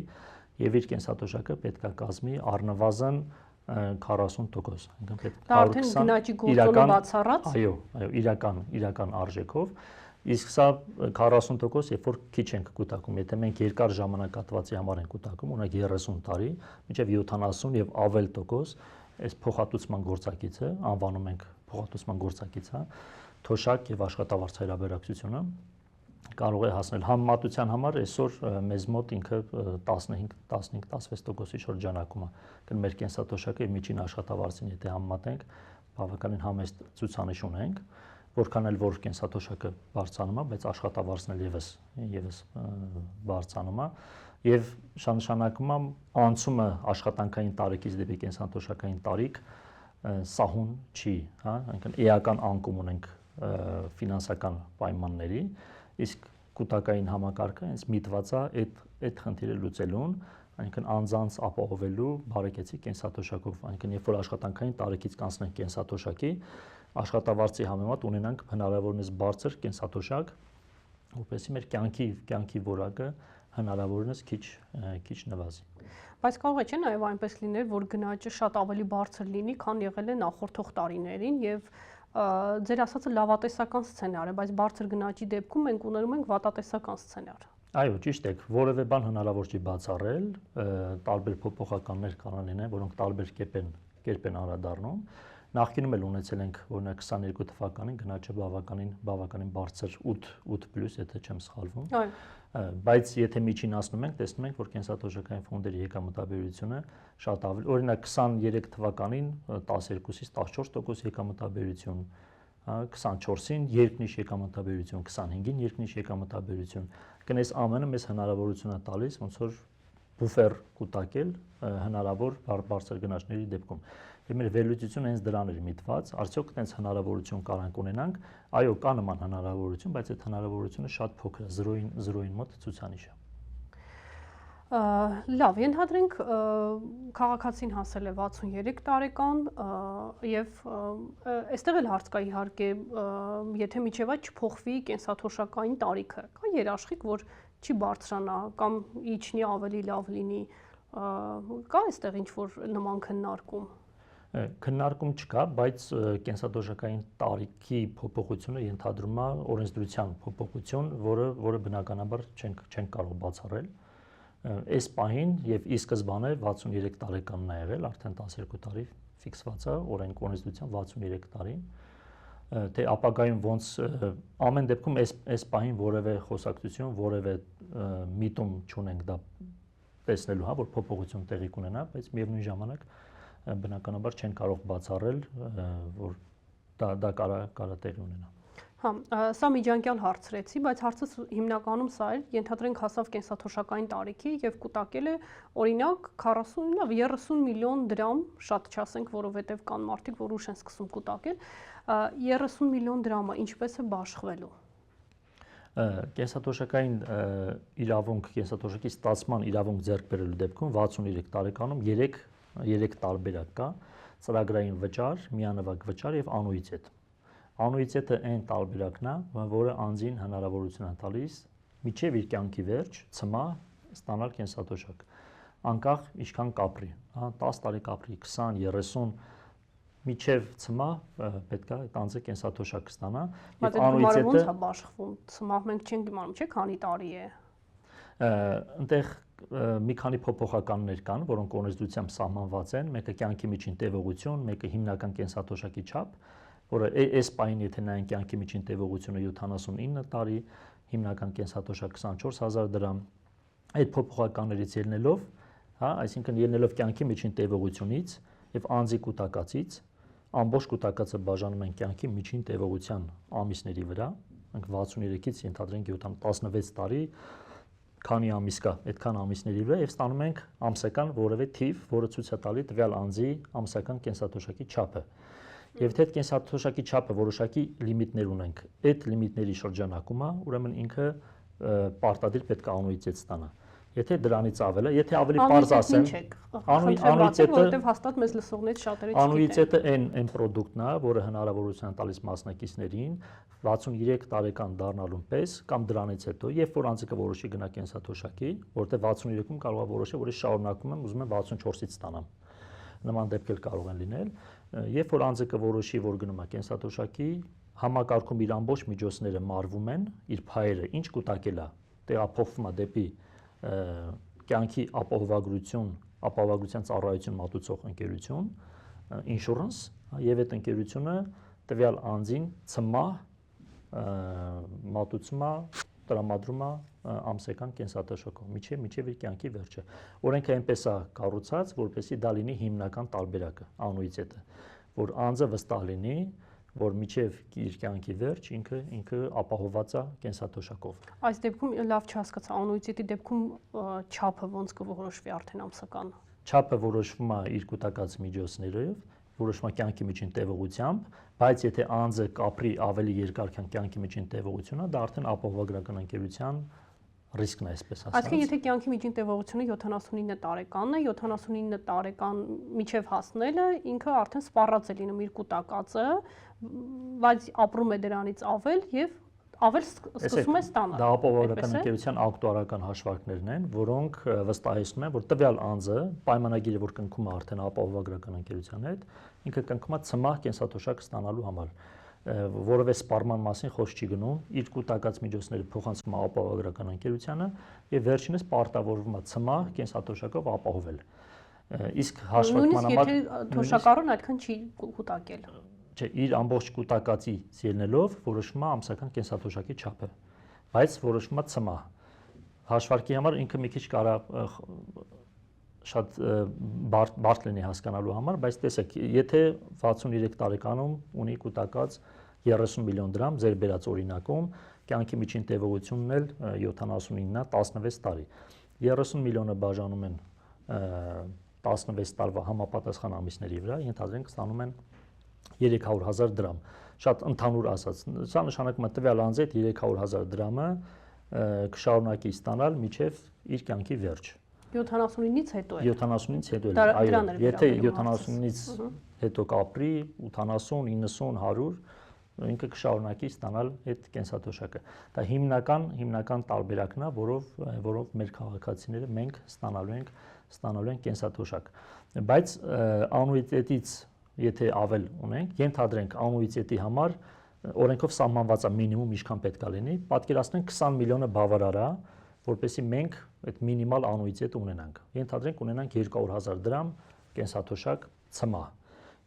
եւ իր կենսաթոշակը պետք է կազմի առնվազն 40%, այնքան պետք է 120 գնաճի գործոնը բացառած։ Այո, իրական արժեքով, իսկ սա 40%, երբ որ քիչ ենք կուտակում, եթե մենք երկար ժամանակահատվածի համար ենք կուտակում, օրինակ 30 տարի, մինչև 70 եւ ավել տոկոս, այս փոխհատուցման գործակիցը, անվանում ենք փոխհատուցման գործակից, հա, թոշակ եւ աշխատավարձ հայրաբերակցությունը կարող է հասնել համեմատության համար այսօր մեզ մոտ ինքը 15-16%-ի շրջանակում է։ Կն մեր կենսաթոշակը եւ միջին աշխատավարձին եթե համեմատենք, բավականին համեստ ցուցանիշ ունենք, որքան էլ որ կենսաթոշակը բարձրանում է, բայց աշխատավարձն էլ եւս բարձրանում է եւ նշանակում է անցումը աշխատանքային տարիքից դեպի կենսաթոշակային տարիք սահուն չի, հա, այնքան էական անկում ունենք ֆինանսական պայմանների, իսկ կուտակային համակարգը հենց միտված է այդ խնդիրը լուծելուն, այնքան անձանց ապահովելու բարեկեցիկ կենսաթոշակով, այնքան երբ որ աշխատանքային տարիքից կանցնենք կենսաթոշակի, աշխատավարձի համեմատ ունենանք հնարավորինս բարձր կենսաթոշակ, որպեսզի մեր կյանքի որակը հնարավորինս քիչ նվազի։ Բայց կարող է չէ նաև այնպես լինել, որ գնաճը շատ ավելի բարձր լինի, քան եղել է նախորդող տարիներին եւ ձեր ասածը լավատեսական սցենար է, բայց բարձր գնաճի դեպքում մենք ուներում ենք վատատեսական սցենար։ Այո, ճիշտ եք, որևէ բան հնարավոր չի բացառել, տարբեր փոփոխականներ կարող լինեն, որոնք տարբեր կերպ են անդրադառնում։ Նախկինում էլ ունեցել ենք օրինակ 22 թվականին գնաճը բավականին բարձր 8+, եթե չեմ սխալվում։ Այո։ Բայց եթե միջինացնում ենք, տեսնում ենք, որ կենսաթոշակային ֆոնդերի եկամտաբերությունը շատ ավելի, օրինակ 23 թվականին 12-ից 14% եկամտաբերություն, 24-ին երկնիշ եկամտաբերություն, 25-ին երկնիշ եկամտաբերություն, կնես ամենը մեզ հնարավորություն է տալիս ոնց որ բուֆեր կուտակել հնարավոր բարձր գնաճների դեպքում։ Եվ մեր վերլուծությունը հենց դրան էր միտված, արդյոք այդպես հնարավորություն կարանք ունենանք, այո, կա նման հնարավորություն, բայց այդ հնարավորությունը շատ փոքր է, 0-ին մոտ ցուցանիշ է։ Լավ, ենթադրենք քաղաքացին հասել է 63 տարեկան եւ այստեղ էլ հարց կա իհարկե, եթե միջև այդ չփոխվի կենսաթոշակային տարիքը, կա երաշխիք, որ չի բարձրանա կամ իջնի ավելի լավ լինի, կա այստեղ ինչ որ նման քննարկում։ Քննարկում չկա, բայց կենսաթոշակային տարիքի փոփոխությունը ենթադրում է օրենսդրության փոփոխություն, որը բնականաբար չենք կարող բացառել։ Այս պահին եւ ի սկզբանե 63 տարեկանն է եղել, արդեն 12 տարի ֆիքսված է օրենսդրության 63 տարի։ Թե ապագայում ոնց ամեն դեպքում այս պահին որևէ խոսակցություն, որևէ միտում չունենք դա տեսնելու, հա, որ փոփոխություն տեղի կունենա, բայց միևնույն ժամանակ բնականաբար չեն կարող բացառել, որ դա կարա տեղի ունենա։ Հա, սա միջանկյալ հարցրեցի, բայց հարցս հիմնականում սա էր, ենթադրենք հասավ կենսաթոշակային տարիքի եւ կուտակել է օրինակ 30 միլիոն դրամ, շատ չասենք, որովհետեւ կան մարդիկ, որ ուշ են սկսում կուտակել, 30 միլիոն դրամը ինչպես է բաշխվելու։ Կենսաթոշակային իրավունք, կենսաթոշակի ստացման իրավունք ձեռք բերելու դեպքում 63 տարեկանում 3 տարբերակ կա՝ ծրագրային վճար, միանվագ վճար եւ անուիթետ։ Անուիթետը այն տարբերակն է, որը անձին հնարավորություն է տալիս միջև իր կյանքի վերջ ցմահ ստանալ կենսաթոշակ։ Անկախ ինչքան կապրի, հա, 10 տարի կապրի, 20, 30 միջև ցմահ պետք է այդ անձը կենսաթոշակ ստանա։ Բայց անուիթետը ո՞նց է բաշխվում։ Ցմահ մենք չենք իմանում, չէ՞, քանի տարի է։ Այնտեղ մի քանի փոփոխականներ կան, որոնք օրենսդրությամբ սահմանված են, մեկը կյանքի միջին տևողություն, մեկը հիմնական կենսաթոշակի չափ, որը այս պահին եթե նայենք կյանքի միջին տևողությունը 79 տարի, հիմնական կենսաթոշակ 24000 դրամ, այդ փոփոխականներից ելնելով, հա, այսինքն ելնելով կյանքի միջին տևողությունից եւ անձի կուտակածից, ամբողջ կուտակածը բաժանում ենք կյանքի միջին տևողության ամիսների վրա, մենք 63-ից ենթադրենք 16 տարի, քանի ամիս կա, այդքան ամիսների վրա եւ ստանում ենք ամսական որևէ թիվ, որը ցույց է տալի տվյալ անձի ամսական կենսաթոշակի չափը։ Եվ թե այդ կենսաթոշակի չափը որոշակի լիմիտներ ունենք, այդ լիմիտների շրջանակում է, ուրեմն ինքը պարտադիր պետք է անուիթետ ստանա։ Եթե դրանից ավել է, եթե ավելի պարզ ասեմ, անուիթետը, որովհետև հաստատ մեզ լսողներից շատերը չգիտեն։ Անուիթետը այն պրոդուկտն է, որը հնարավորություն է տալիս մասնակիցներին 63 տարեկան դառնալուն պես կամ դրանից հետո, երբ որ անձը կորոշի գնա կենսաթոշակի, որտեղ 63-ում կարող է որոշել, որ ես շարունակում եմ, ուզում եմ 64-ից ստանամ։ Նման դեպքեր կարող են լինել, երբ որ անձը կորոշի, որ գնում է կենսաթոշակի, համակարգում իր ամբողջ միջոցները մարվում են, իր փայերը ինչ կուտակել է, տեղափոխվում է դեպի կյանքի ապահովագրության ծառայություն մատուցող ընկերություն, insurance, եւ այդ ընկերությունը տվյալ անձին ցմահ մատուցում է, տրամադրում է ամսական կենսաթոշակով, միջև իր կյանքի վերջը։ Օրենքը այնպես է կառուցած, որպեսզի դա լինի հիմնական տարբերակը, անուիթետը, որ անձը վստահ լինի, որ միջև իր կյանքի վերջ ինքը ապահոված է կենսաթոշակով։ Այս դեպքում լավ չհասկացա, անուիթետի դեպքում չափը ոնց կորոշվի արդեն ամսական։ Չափը որոշվում է իր կուտակած միջոցներով, որոշվում է կյանքի միջին տևողությամբ, բայց եթե անձը կապրի ավելի երկար կյանքի միջին տևողությունը, դա արդեն ապահովագրական ընկերության ռիսկն է, այսպես ասած։ Այսինքն, եթե կյանքի միջին տևողությունը 79 տարեկանն է, 79 տարեկան միջև հասնելը ինքը արդեն սպառած է լինում իր կուտակածը, բայց ապրում է դրանից ավել եւ ավել սկսում է ստանալ։ Դա ապահովագրական ընկերության ակտուարական հաշվարկներն են, որոնք վստահեցնում են, որ տվյալ անձը պայմանագիրը, որ կնքում է արդեն ապահովագրական ընկերության հետ, ինքը կնքում է ցմահ կենսաթոշակ ստանալու համար, որովհետեւ սպառման մասին խոսք չի գնում, իր կուտակած միջոցները փոխանցվում է ապահովագրական ընկերությանը եւ վերջինս պարտավորվում է ցմահ կենսաթոշակով ապահովել։ Իսկ հաշվարկման համար նույնիսկ եթե թոշակառուն այդքան չի կուտակել։ Չէ, իր ամբողջ կուտակածի ելնելով որոշվում է ամսական կենսաթոշակի չափը, բայց որոշվում է ցմահ։ Հաշվարկի համար ինքը մի քիչ կարա շատ բարդ լինի հասկանալու համար, բայց տեսեք, եթե 63 տարեկանում ունի կուտակած 30 միլիոն դրամ, ձեր բերած օրինակում, կյանքի միջին տևողությունն էլ 79-ը 16 տարի։ 30 միլիոնը բաժանում են 16 տարվա համապատասխան ամիսների վրա, ենթադրենք ստանում են 300,000 դրամ։ Շատ ընդհանուր ասած, սա նշանակում է տվյալ անձը այդ 300,000 դրամը կշարունակի ստանալ մինչև իր կյանքի վերջ։ 79-ից հետո է։ 79-ից հետո է։ Այո, եթե 79-ից հետո կապրի 80, 90, 100, ինքը կշարունակի ստանալ այդ կենսաթոշակը։ Դա հիմնական տարբերակն է, որով մեր քաղաքացիները մենք ստանալու ենք կենսաթոշակ։ Բայց անուիտետից եթե ավել ունենք, ենթադրենք անուիտետի համար օրենքով սահմանված է մինիմում ինչքան պետք է լինի, պատկերացնենք 20 միլիոնը բավարար է, որպեսզի մենք այդ մինիմալ անուիտետ ունենանք։ Ենթադրենք ունենանք 200,000 դրամ կենսաթոշակ ցմահ։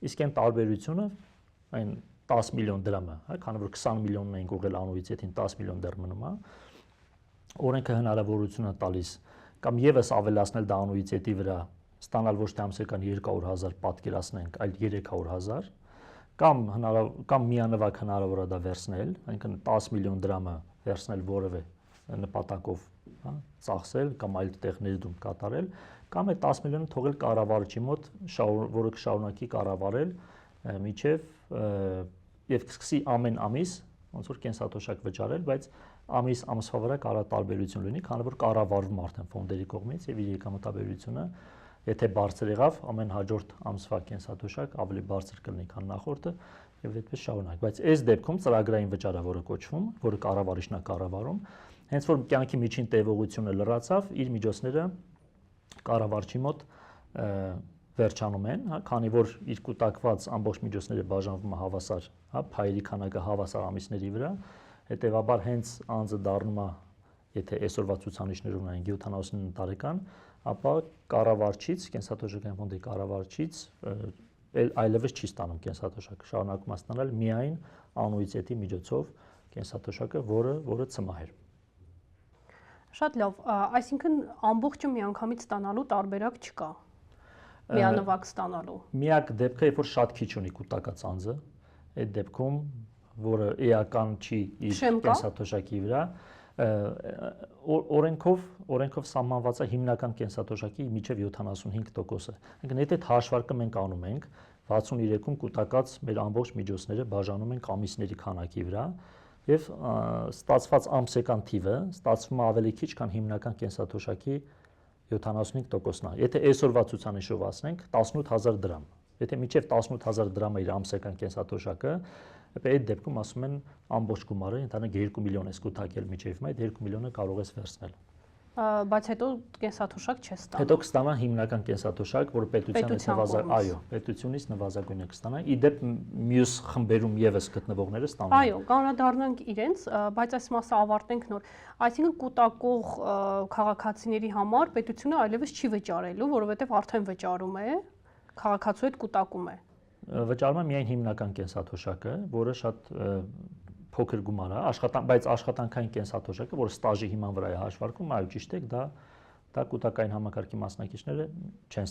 Իսկ այն տարբերությունը այն 10 միլիոն դրամը, հա, քանի որ 20 միլիոնն ենք ուղղել անուիտետին, 10 միլիոն դեռ մնում է, օրենքը հնարավորություն է տալիս կամ եւս ավելացնել դա անուիտետի վրա, ստանալ ոչ թե ամսական 200,000 պատկերացնենք, այլ 300,000, կամ միանվագ հնարավոր է դա վերցնել, այնինքն 10 միլիոն դրամը վերցնել որևէ նպատակով, հա, ծախսել կամ այլ տեղ ներդրում կատարել, կամ այդ 10 միլիոնը թողել կառավարչի մոտ, որը կշարունակի կառավարել միջև եւ կսկսի ամեն ամիս ոնց որ կենսաթոշակ վճարել, բայց ամսվա վրա կարա տարբերություն լինի, քանի որ կառավարվում արդեն ֆոնդերի կողմից եւ իր եկամտաբերությունը եթե բարձր եղավ, ամեն հաջորդ ամսվա կենսաթոշակ ավելի բարձր կլինի, քան նախորդը եւ այդպես շարունակ։ Բայց այս դեպքում ծրագրային վճարավորը կոչվում, որը կառավարիչն է կառավարում, հենց որ կյանքի միջին տևողությունը լրացավ, իր միջոցները կառավարչի մոտ վերջանում են, հա, քանի որ իր կուտակված ամբողջ միջոցները բաժանվում է հավասար, հա, փայերի քանակը հավասար ամիսների վրա, հետեւաբար հենց անձը դառնում է, եթե այսօրվա ցուցանիշներ ունենք 79 տարեկան, ապա կառավարչից, կենսաթոշակային ֆոնդի կառավարչից այլևս չի ստանում կենսաթոշակը, շարունակում է ստանալ միայն անուիտետի միջոցով կենսաթոշակը, որը ցմահ էր։ Շատ լավ, այսինքն ամբողջը միանգամից ստանալու տարբերակ չկա։ միանվագ ստանալու։ Միակ դեպքը, երբ որ շատ քիչ ունի կուտակած անձը, այդ դեպքում, որը էական չի իր կենսաթոշակի վրա, օրենքով սահմանված է հիմնական կենսաթոշակի միջև 75%-ը։ Այսինքն այդ հաշվարկը մենք անում ենք 63-ում կուտակած մեր ամբողջ միջոցները բաժանում ենք ամիսների քանակի վրա եւ ստացված ամսական թիվը ստացվում է ավելի քիչ, քան հիմնական կենսաթոշակի 75%-ն է։ Եթե այսօրվա ցուցանիշով ասենք 18000 դրամ։ Եթե միջև 18000 դրամ է իր ամսական կենսաթոշակը, այդ դեպքում ասում են ամբողջ գումարը ընդհանրապես 2 միլիոն է կուտակել միջև հիմա, այդ 2 միլիոնը կարող ես վերցնել։ Բայց հետո կենսաթոշակ չես ստանա։ Հետո կստանա հիմնական կենսաթոշակ, որը պետությունից նվազագույնը կստանա։ Իդեպ մյուս խմբերում եւս գտնվողները ստանում են։ Այո, կանրադառնանք իրենց, բայց այս մասը ավարտենք նոր։ Այսինքն կուտակող քաղաքացիների համար պետությունը այլևս չի վճարելու, որովհետեւ արդեն վճարում է, քաղաքացու հետ կուտակում է։ Վճարում է միայն հիմնական կենսաթոշակը, որը շատ փոքր գումար է, բայց աշխատանքային կենսաթոշակը, որը ստաժի հիման վրա է հաշվարկվում, այո, ճիշտ է, դա կուտակային համակարգի մասնակիցները չեն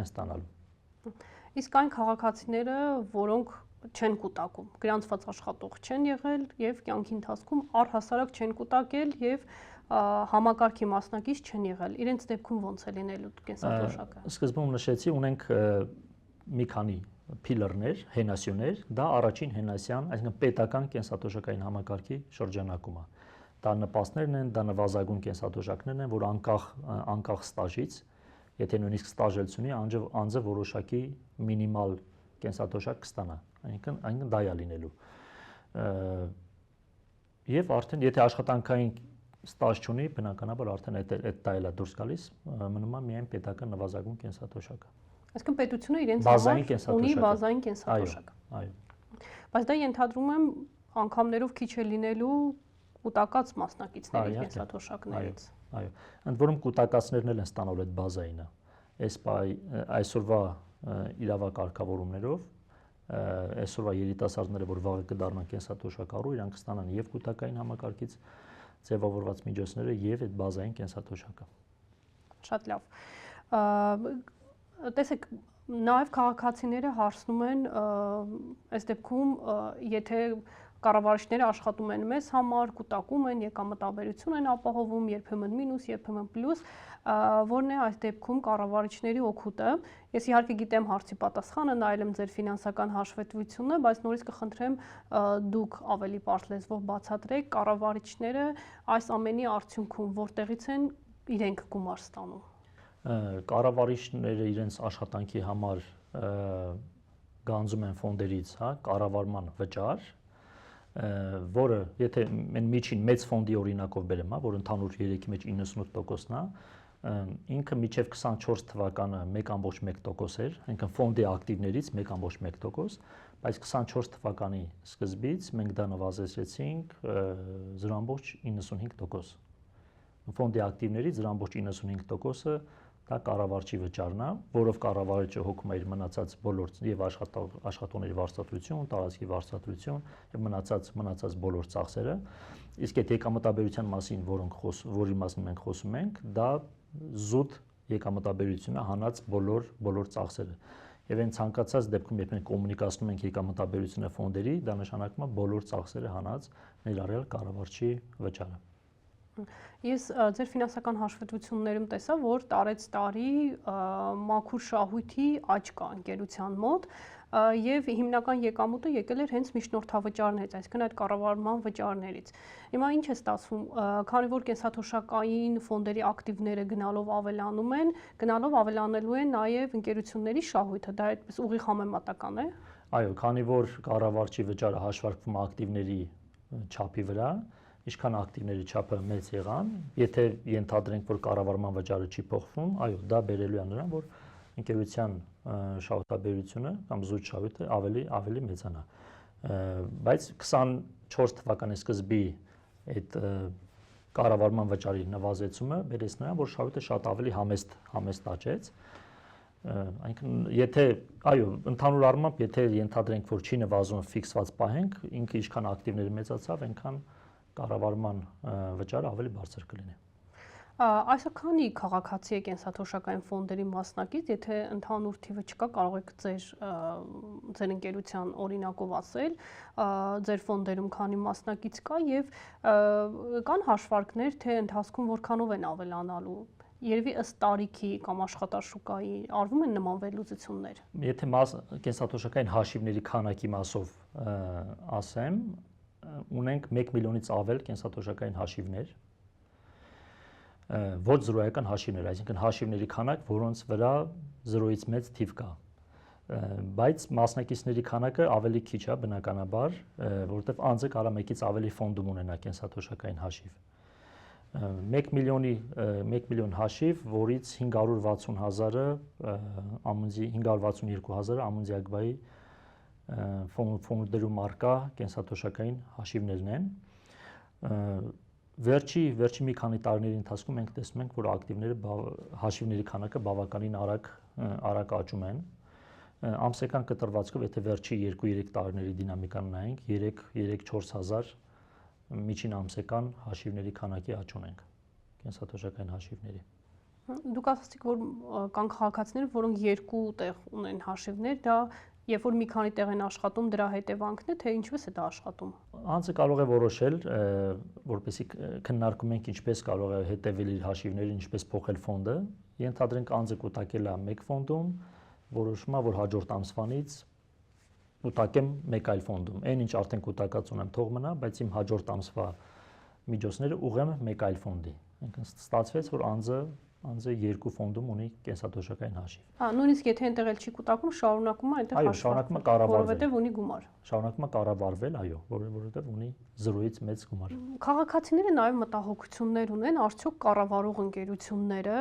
ստանալու։ Իսկ այն քաղաքացիները, որոնք չեն կուտակում, գրանցված աշխատող չեն եղել եւ կյանքի ընթացքում առհասարակ չեն կուտակել եւ համակարգի մասնակից չեն եղել, իրենց դեպքում ո՞նց է լինելու կենսաթոշակը։ Սկզբում նշեցի, ունենք մի քանի փիլերներ, հենասյուներ, դա առաջին հենասյան, այսինքն պետական կենսաթոշակային համակարգի շրջանակում է։ Դա նպաստներն են, դա նվազագույն կենսաթոշակներն են, որ անկախ ստաժից, եթե նույնիսկ ստաժ ունի, անձը որոշակի մինիմալ կենսաթոշակ կստանա, այնինքն դա է լինելու։ Եվ արդեն եթե աշխատանքային ստաժ չունի, բնականաբար արդեն այդ դա էլ է դուրս գալիս, մնում է միայն պետական նվազագույն կենսաթոշակը։ Այսինքն պետությունը իրենց համար ունի բազային կենսաթոշակ։ Այո։ Բայց դա ենթադրում եմ անգամներով քիչ է լինելու կուտակած մասնակիցների կենսաթոշակներից։ Այո։ Ընդ որում կուտակածներն էլ են ստանալու այդ բազայինը։ Այսօրվա իրավակարգավորումներով այսօրվա երիտասարդները, որ վաղը կդառնան կենսաթոշակառու, իրանք կստանան եւ կուտակային համակարգից ձևավորված միջոցները եւ այդ բազային կենսաթոշակը։ Շատ լավ։ Տեսեք, նաև քաղաքացիները հարցնում են այս դեպքում, եթե կառավարիչները աշխատում են մեզ համար, կուտակում են, եկամտաբերություն են ապահովում, երբեմն մինուս, երբեմն պլյուս, որն է այս դեպքում կառավարիչների օգուտը։ Ես իհարկե գիտեմ հարցի պատասխանը, նայել եմ ձեր ֆինանսական հաշվետվությունը, բայց նորից կխնդրեմ դուք ավելի պարզ լեզվով բացատրեք կառավարիչները այս ամենի արդյունքում որտեղից են իրենք գումար ստանում։ Կառավարիչները իրենց աշխատանքի համար գանձում են ֆոնդերից, կառավարման վճար, որը եթե միջին մեծ ֆոնդի օրինակով բերեմ, որ ընդհանուր 3-ի մեջ 98%-ն է, ինքը մինչև 24 թվականը 1.1% էր, այնինքն ֆոնդի ակտիվներից 1.1%, բայց 24 թվականի սկզբից մենք դա նվազեցրեցինք 0.95%։ Ֆոնդի ակտիվներից 0.95%-ը դա կառավարչի վճարն է, որով կառավարիչը հոգում է իր մնացած բոլոր եւ աշխատողների վարձատրություն, տարածքի վարձատրություն եւ մնացած բոլոր ծախսերը։ Իսկ այդ եկամտաբերության մասին, որի մասին մենք խոսում ենք, դա զուտ եկամտաբերությունը հանած բոլոր ծախսերը։ Եվ այն ցանկացած դեպքում, երբ մենք կոմունիկացնում ենք եկամտաբերությունը ֆոնդերի, դա նշանակում է բոլոր ծախսերը հանած ներառյալ կառավարչի վճարը։ Ես ձեր ֆինանսական հաշվետվություններում տեսա, որ տարեցտարի մաքուր շահույթի աճ կա ընկերության մոտ եւ հիմնական եկամուտը եկել էր հենց միջնորդավճարներից, այսինքն այդ կառավարման վճարներից։ Հիմա ինչ է ստացվում, քանի որ կենսաթոշակային ֆոնդերի ակտիվները գնալով ավելանում են, գնալով ավելանելու են նաեւ ընկերությունների շահույթը, դա այդպես ուղիղ համեմատական է։ Այո, քանի որ կառավարչի վճարը հաշվարկվում է ակտիվների չափի վրա, ինչքան ակտիվների չափը մեծ եղան, եթե ենթադրենք, որ կառավարման վճարը չի փոխվում, այո, դա բերելու է նրան, որ ընկերության շահութաբերությունը կամ զուտ շահույթը ավելի մեծանա։ Բայց 24 թվականի սկզբի այդ կառավարման վճարի նվազեցումը բերեց նրան, որ շահույթը շատ ավելի համեստ աճեց։ Այնինքն, ընդհանուր առմամբ, եթե ենթադրենք, որ չի նվազում ֆիքսված պահենք, ինքը ինչքան ակտիվները մեծացավ, այնքան կառավարման վճարը ավելի բարձր կլինի։ Այսօր քանի քաղաքացի է կենսաթոշակային ֆոնդերի մասնակից, եթե ընդհանուր թիվը չկա, կարող եք ձեր ընկերության օրինակով ասել, ձեր ֆոնդերում քանի մասնակից կա եւ կան հաշվարկներ, թե ընթացքում որքանով են ավելանալու։ Երևի ըստ տարիքի կամ աշխատաշուկայի արվում են նման վերլուծություններ։ Եթե կենսաթոշակային հաշիվների քանակի մասով ասեմ, ունենք 1 միլիոնից ավել կենսաթոշակային հաշիվներ, ոչ զրոյական հաշիվներ, այսինքն հաշիվների քանակ, որոնց վրա զրոյից մեծ թիվ կա, բայց մասնակիցների քանակը ավելի քիչ է բնականաբար, որովհետև անձը կարող է մեկից ավելի ֆոնդում ունենա կենսաթոշակային հաշիվ։ 1 միլիոն հաշիվ, որից 560,000-ը 562,000-ը ամունդիագբայի ֆոնդերում արկա կենսաթոշակային հաշիվներն են։ Վերջի մի քանի տարիների ընթացքում մենք տեսնում ենք, որ ակտիվները հաշիվների քանակը բավականին արագ աճում են։ Ամսական կտրվածքով, եթե վերջի 2-3 տարիների դինամիկան նայենք, 3-4,000 միջին ամսական հաշիվների քանակի աճ ունենք կենսաթոշակային հաշիվների։ Դուք ասացիք, որ կան քաղաքացիներ, որոնք 2 տեղ ունեն հաշիվներ, դա երբ որ մի քանի տեղ են աշխատում, դրա հետևանքն է, թե ինչպես է դա աշխատում։ Անձը կարող է որոշել, որպեսզի քննարկում ենք ինչպես կարող է հետևել իր հաշիվներին, ինչպես փոխել ֆոնդը։ Ենթադրենք անձը կուտակել է մեկ ֆոնդում, որոշում է, որ հաջորդ ամսվանից կուտակեմ մեկ այլ ֆոնդում։ Այն ինչ արդեն կուտակած ունեմ, թող մնա, բայց իմ հաջորդ ամսվա միջոցները ուղղեմ մեկ այլ ֆոնդի։ Այնինքն ստացվեց, որ անձը 2 ֆոնդում ունի կենսաթոշակային հաշիվ։ Նույնիսկ եթե այնտեղ էլ չի կուտակում, շարունակում է այնտեղ հաշիվ։ Այո, շարունակում է կառավարվել, որովհետև ունի գումար։ Շարունակում է կառավարվել, այո, որովհետև ունի զրոյից մեծ գումար։ Քաղաքացիները նաև մտահոգություններ ունեն, արդյոք կառավարող ընկերությունները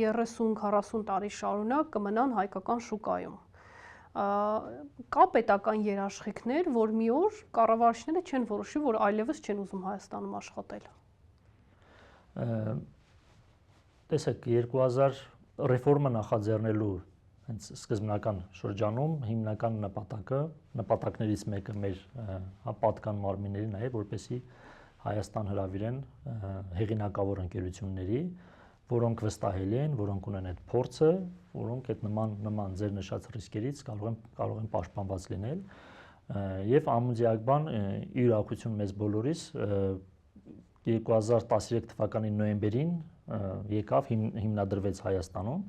30-40 տարի շարունակ կմնան հայկական շուկայում։ Կա պետական երաշխիքներ, որ մի օր կառավարիչները չեն որոշի, որ այլևս չեն ուզում Հայաստանում աշխատել։ Տեսեք, 2000 ռեֆորմը նախաձեռնելու հենց սկզբնական շրջանում հիմնական նպատակներից մեկը մեր պատկան մարմիններին է, որպեսզի Հայաստան հրավիրեն հեղինակավոր ընկերությունների, որոնք վստահելի են, որոնք ունեն այդ փորձը, որոնք այդ նման ձեր նշած ռիսկերից կարող են պաշտպանված լինել, եւ ամունդիագբան իր ուրախություն մեզ բոլորիս 2013 թվականի նոյեմբերին եկավ հիմնադրվեց Հայաստանում։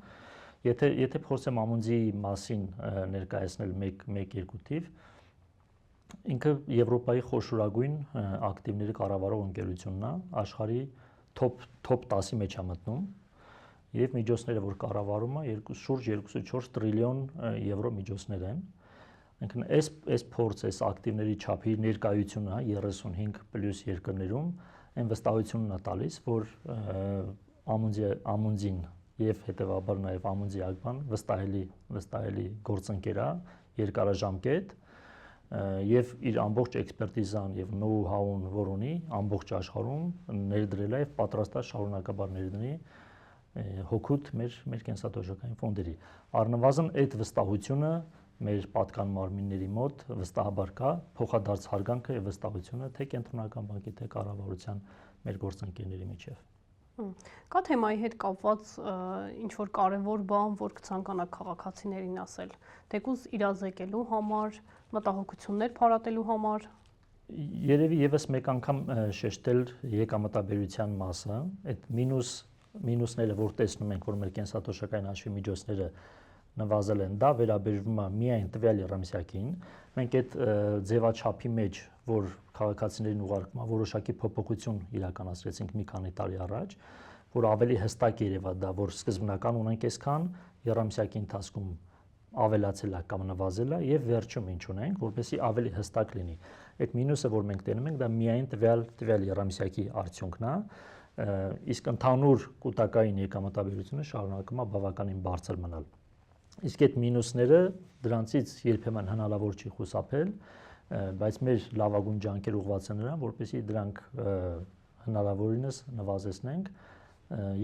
Եթե փորձեմ ամունդի մասին ներկայացնել մեկ-երկու թիվ, ինքը Եվրոպայի խոշորագույն ակտիվների կառավարող ընկերությունն է, աշխարհի top 10-ի մեջ է մտնում, եւ միջոցները, որ կառավարում է, շուրջ 2.4 տրիլիոն եվրո միջոցներ են։ Այնինքն այս փորձ, այս ակտիվների չափի ներկայությունը 35+ երկրներում այն վստահությունն է տալիս, որ ամունդին եւ հետեւաբար նաեւ ամունդիագբան վստահելի գործընկեր է, երկարաժամկետ եւ իր ամբողջ էքսպերտիզան եւ know-how-ն, որ ունի ամբողջ աշխարհում ներդրել է եւ պատրաստ է շարունակաբար ներդնի հօգուտ մեր կենսաթոշակային ֆոնդերի։ Առնվազն այդ վստահությունը մեր պատկան մարմինների մոտ վստահաբար կա, փոխադարձ հարգանքը եւ վստահությունը թե կենտրոնական բանկի, թե կառավարության մեր գործընկերների միջեւ։ Կա թեմայի հետ կապված ինչ որ կարևոր բան, որ կցանկանաք քաղաքացիներին ասել, թեկուզ իրազեկելու համար, մտահոգություններ փարատելու համար։ Երևի եւս մեկ անգամ շեշտել եկամտաբերության մասը, այդ մինուսները, որ տեսնում ենք, որ մեր կենսաթոշակային հաշվի միջոցները նվազել են, դա վերաբերվում է միայն տվյալ եռամսյակին։ Մենք այդ ձևաչափի մեջ, որ քաղաքացիներին ուղարկում է, որոշակի փոփոխություն իրականացրեցինք մի քանի տարի առաջ, որ ավելի հստակ երևա դա, որ սկզբնական ունենք այսքան, եռամսյակի ընթացքում ավելացել է կամ նվազել է եւ վերջում ինչ ունենք, որպեսզի ավելի հստակ լինի։ Այդ մինուսը, որ մենք տենում ենք, դա միայն տվյալ եռամսյակի արդյունքն է, իսկ ընդհանուր կൂട്ടակային եկամտաբերությունը շարունակում է բավականին բարձր մնալ։ Իսկ այդ մինուսները դրանցից երբեմն հնարավոր չի խուսափել, բայց մեր լավագույն ջանքերը ուղղված են նրան, որպեսզի դրանք հնարավորինս նվազեցնենք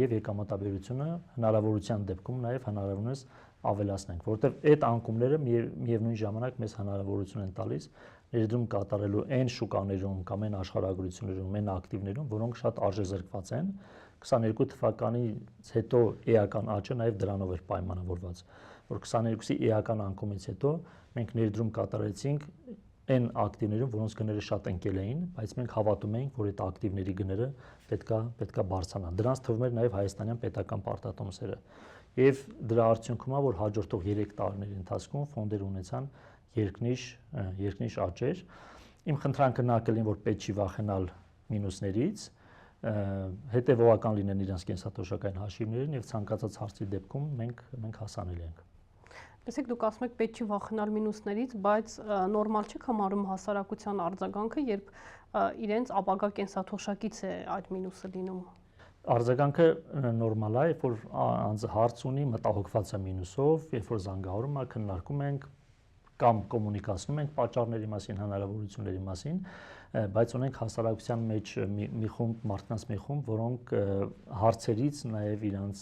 եւ եկամտաբերությունը հնարավորության դեպքում նաեւ հնարավորինս ավելացնենք, որովհետեւ այդ անկումները միևնույն ժամանակ մեզ հնարավորություն են տալիս ներդրում կատարելու այն շուկաներում կամ այն աշխարհագրություններում, այն ակտիվներում, որոնք շատ արժեզրկված են, 22 թվականից հետո էական աճը նաև դրանով էր պայմանավորված, որ 22-ի էական անկումից հետո մենք ներդրում կատարեցինք այն ակտիվներում, որոնց գները շատ ընկել էին, բայց մենք հավատում էինք, որ այդ ակտիվների գները պետքա բարձրանան։ Դրանց թվում էր նաև հայաստանյան պետական պարտատոմսերը։ Եվ դրա արդյունքում է, որ հաջորդող 3 տարիների ընթացքում ֆոնդերը ունեցան երկնիշ աճեր։ Իմ խնդրանքը նա կլինի, որ պետք չի վախենալ մինուսներից, հետևողական լինեն իրենց կենսաթոշակային հաշիվներին եւ ցանկացած հարցի դեպքում մենք հասանելի ենք։ Տեսեք, դուք ասում եք պետք չի վախենալ մինուսներից, բայց նորմալ չի համարում հասարակության արձագանքը, երբ իրենց ապագա կենսաթոշակից է այդ մինուսը լինում։ Արձագանքը նորմալ է, երբ որ անձը հարց ունի, մտահոգված է մինուսով, երբ որ զանգահարում է, քննարկում ենք կամ կոմունիկացնում ենք պատճառների մասին, հնարավորությունների մասին, բայց ունենք հասարակության մեջ մի խումբ մարդկանց մի խումբ, որոնք հարցերից նաև իրանց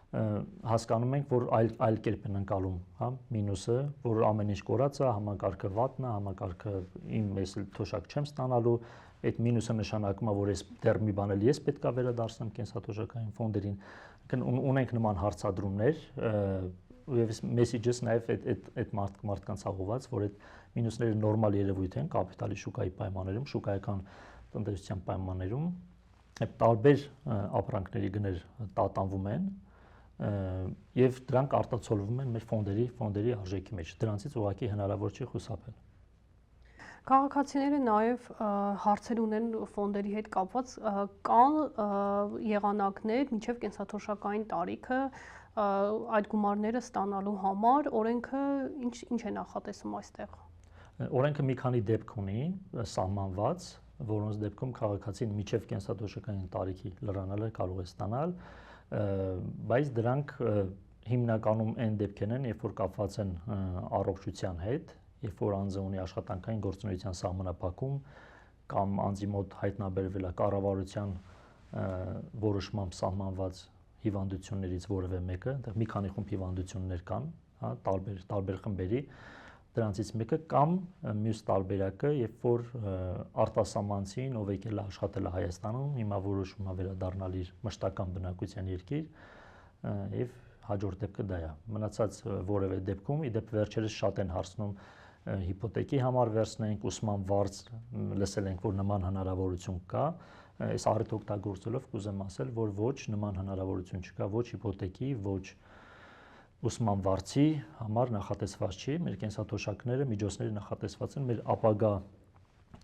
հասկանում ենք, որ այլ կերպ են ընկալում, հա, մինուսը, որ ամեն ինչ կորած է, համակարգը վատն է, համակարգը ես թոշակ չեմ ստանալու, այդ մինուսը նշանակում է, որ ես դեռ մի բան էլ ես պետքա վերադարձնեմ կենսաթոշակային ֆոնդերին, ունենք նման հարցադրումներ, եւ մեսեջս նաեւ այդ մարդկանց աղոված, որ այդ մինուսները նորմալ երևույթ են կապիտալի շուկայի պայմաններում, շուկայական տնտեսության պայմաններում, տարբեր ապրանքների գներ տատանվում են եւ դրանք արտացոլվում են մեր ֆոնդերի արժեքի մեջ։ Դրանցից ուղղակի հնարավոր չի խուսափել։ Քաղաքացիները նաև հարցեր ունեն ֆոնդերի հետ կապված, կան եղանակներ մինչև կենսաթոշակային տարիքը այդ գումարները ստանալու համար, օրենքը ինչ է նախատեսում այստեղ։ Օրենքը մի քանի դեպք ունի սահմանված, որոնց դեպքում քաղաքացին մինչև կենսաթոշակային տարիքի լրանալը կարող է ստանալ, բայց դրանք հիմնականում այն դեպքերն են, երբ որ կապված են առողջության հետ, երբ որ անձը ունի աշխատանքային գործունեության սահմանափակում կամ անձի մոտ հայտնաբերվել է կառավարության որոշմամբ սահմանված հիվանդություններից որևէ մեկը, այնտեղ մի քանի խումբ հիվանդություններ կան, հա, տարբեր խմբերի, դրանցից մեկը կամ մյուս տարբերակը, երբ որ արտասահմանցին, ով եկել է աշխատել է Հայաստանում, հիմա որոշում է վերադառնալ իր մշտական բնակության երկիր եւ հաջորդ դեպքը դա է։ Մնացած որևէ դեպքում, իդեպ վերջերս շատ են հարցնում հիպոթեկի համար վերցնենք, ուսման վարձ լսել ենք, որ նման հնարավորություն կա, այս առիթը օգտագործելով կուզեմ ասել, որ ոչ նման հնարավորություն չկա, ոչ հիպոթեկի, ոչ ուսման վարձի համար նախատեսված չի, մեր կենսաթոշակները, միջոցները նախատեսված են մեր ապագա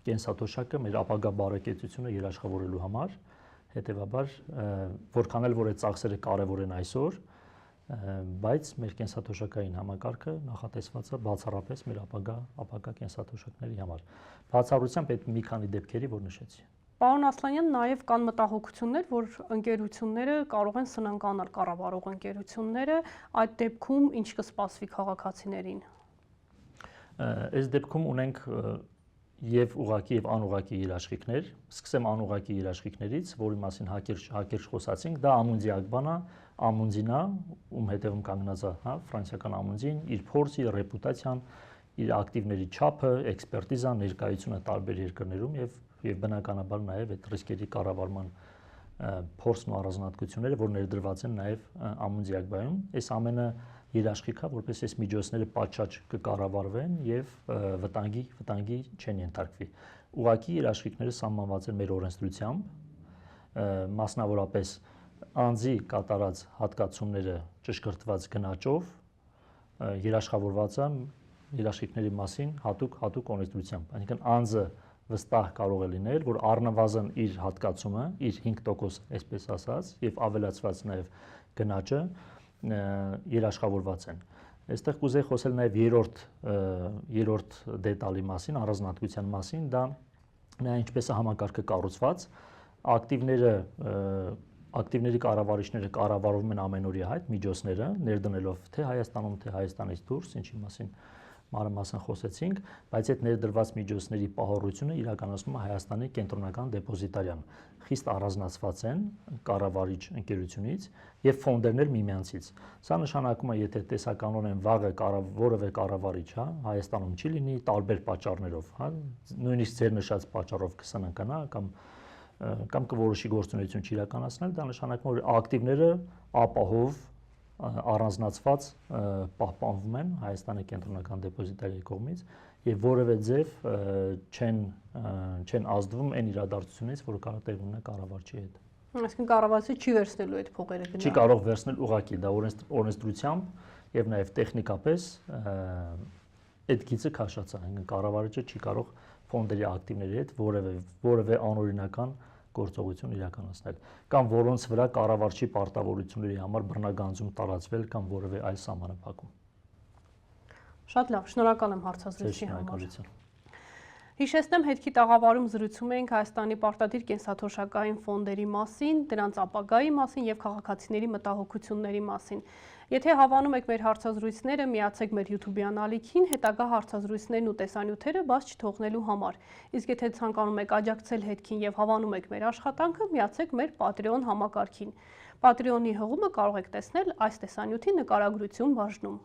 կենսաթոշակը, մեր ապագա բարեկեցությունը երաշխավորելու համար, հետևաբար որքան էլ որ այդ ծախսերը կարևոր են այսօր, բայց մեր կենսաթոշակային համակարգը նախատեսված է բացառապես մեր ապագա կենսաթոշակների համար։ Բացառությամբ այդ մի քանի դեպքերի, որ նշեցի։ Պարոն Ասլանյան, նաև կան մտահոգություններ, որ ընկերությունները կարող են սնանկանալ կառավարող ընկերությունները, այդ դեպքում ինչ կսպասվի քաղաքացիներին։ Այս դեպքում ունենք եւ ուղղակի եւ անուղղակի երաշխիքներ, սկսեմ անուղղակի երաշխիքներից, որի մասին հակերճ խոսացինք, դա Ամունդի Ագբանա, Ամունդինա, ում հետևում կանգնած է, հա, ֆրանսիական Ամունդին, իր փորձը, ռեպուտացիան, իր ակտիվների չափը, էքսպերտիզան, ներկայությունը տարբեր երկրներում եւ բնականաբար նաեւ այդ ռիսկերի կառավարման փորձն ու առանձնահատկությունները, որ ներդրված են նաեւ Ամունդի Ագբայում, այս ամենը երաշխիքա, որպես այս միջոցները պատշաճ կկառավարվեն եւ վտանգի չեն ենթարկվի։ Ուղղակի երաշխիքները սահմանված են մեր օրենսդրությամբ, մասնավորապես անձի կատարած հատկացումները ճշգրտված գնաճով երաշխավորված են երաշխիքների մասին հատուկ օրենսդրությամբ, այսինքն անձը վստահ կարող է լինել, որ առնվազն իր հատկացումը, իր 5%, այսպես ասած, եւ ավելացված նաեւ գնաճը երաշխավորված են։ Այստեղ կուզեի խոսել նաեւ երրորդ դետալի մասին, առանձնահատկության մասին, դա նա ինչպես է համակարգը կառուցված, ակտիվների կառավարիչները կառավարվում են ամենօրյա այդ միջոցները, ներդնելով թե Հայաստանում, թե Հայաստանից դուրս, ինչի մասին մանրամասն խոսեցինք, բայց այդ ներդրված միջոցների պահորությունը իրականացնում է Հայաստանի կենտրոնական դեպոզիտարիան։ Խիստ առանձնացված են կառավարիչ ընկերությունից եւ ֆոնդերն էլ միմյանցից։ Սա նշանակում է, եթե տեսականորեն վաղը որևէ կառավարիչ, հա, Հայաստանում չի լինի տարբեր պատճառներով, հա, նույնիսկ ձեր նշած պատճառով կսնանկանա կամ կամ կորոշի գործունեություն չիրականացնել, դա նշանակում է, որ ակտիվները ապահով առանձնացված պահպանվում են Հայաստանի կենտրոնական դեպոզիտարիայի կողմից եւ որևէ ձև չեն ազդվում այն իրադարձությունից, որը կարող տեղ ունենա կառավարչի հետ։ Այսինքն կառավարությունը չի վերցնելու այդ փողերը գնալ։ Չի կարող վերցնել ուղղակի, դա օրենսդրությամբ եւ նաեւ տեխնիկապես այդ գիծը քաշած է, այնինքն կառավարիչը չի կարող ֆոնդերի ակտիվների հետ որևէ անօրինական գործողություն իրականացնել կամ որոնց վրա կառավարչի պարտավորությունների համար բռնագանձում տարածվել կամ որևէ այլ սահմանափակում։ Շատ լավ, շնորհակալ եմ հարցազրույցի համար։ Շնորհակալություն։ Հիշեցնեմ, հետքի տաղավարում զրուցում էինք Հայաստանի պարտադիր կենսաթոշակային ֆոնդերի մասին, դրանց ապագայի մասին եւ քաղաքացիների մտահոգությունների մասին։ Եթե հավանում եք մեր հարցազրույցները, միացեք մեր YouTube-յան ալիքին, հետագա հարցազրույցներն ու տեսանյութերը բաց չթողնելու համար։ Իսկ եթե ցանկանում եք աջակցել հետքին եւ հավանում եք մեր աշխատանքը, միացեք մեր Patreon համակարգին։ Patreon-ի հղումը կարող եք տեսնել այս տեսանյութի նկարագրություն բաժնում։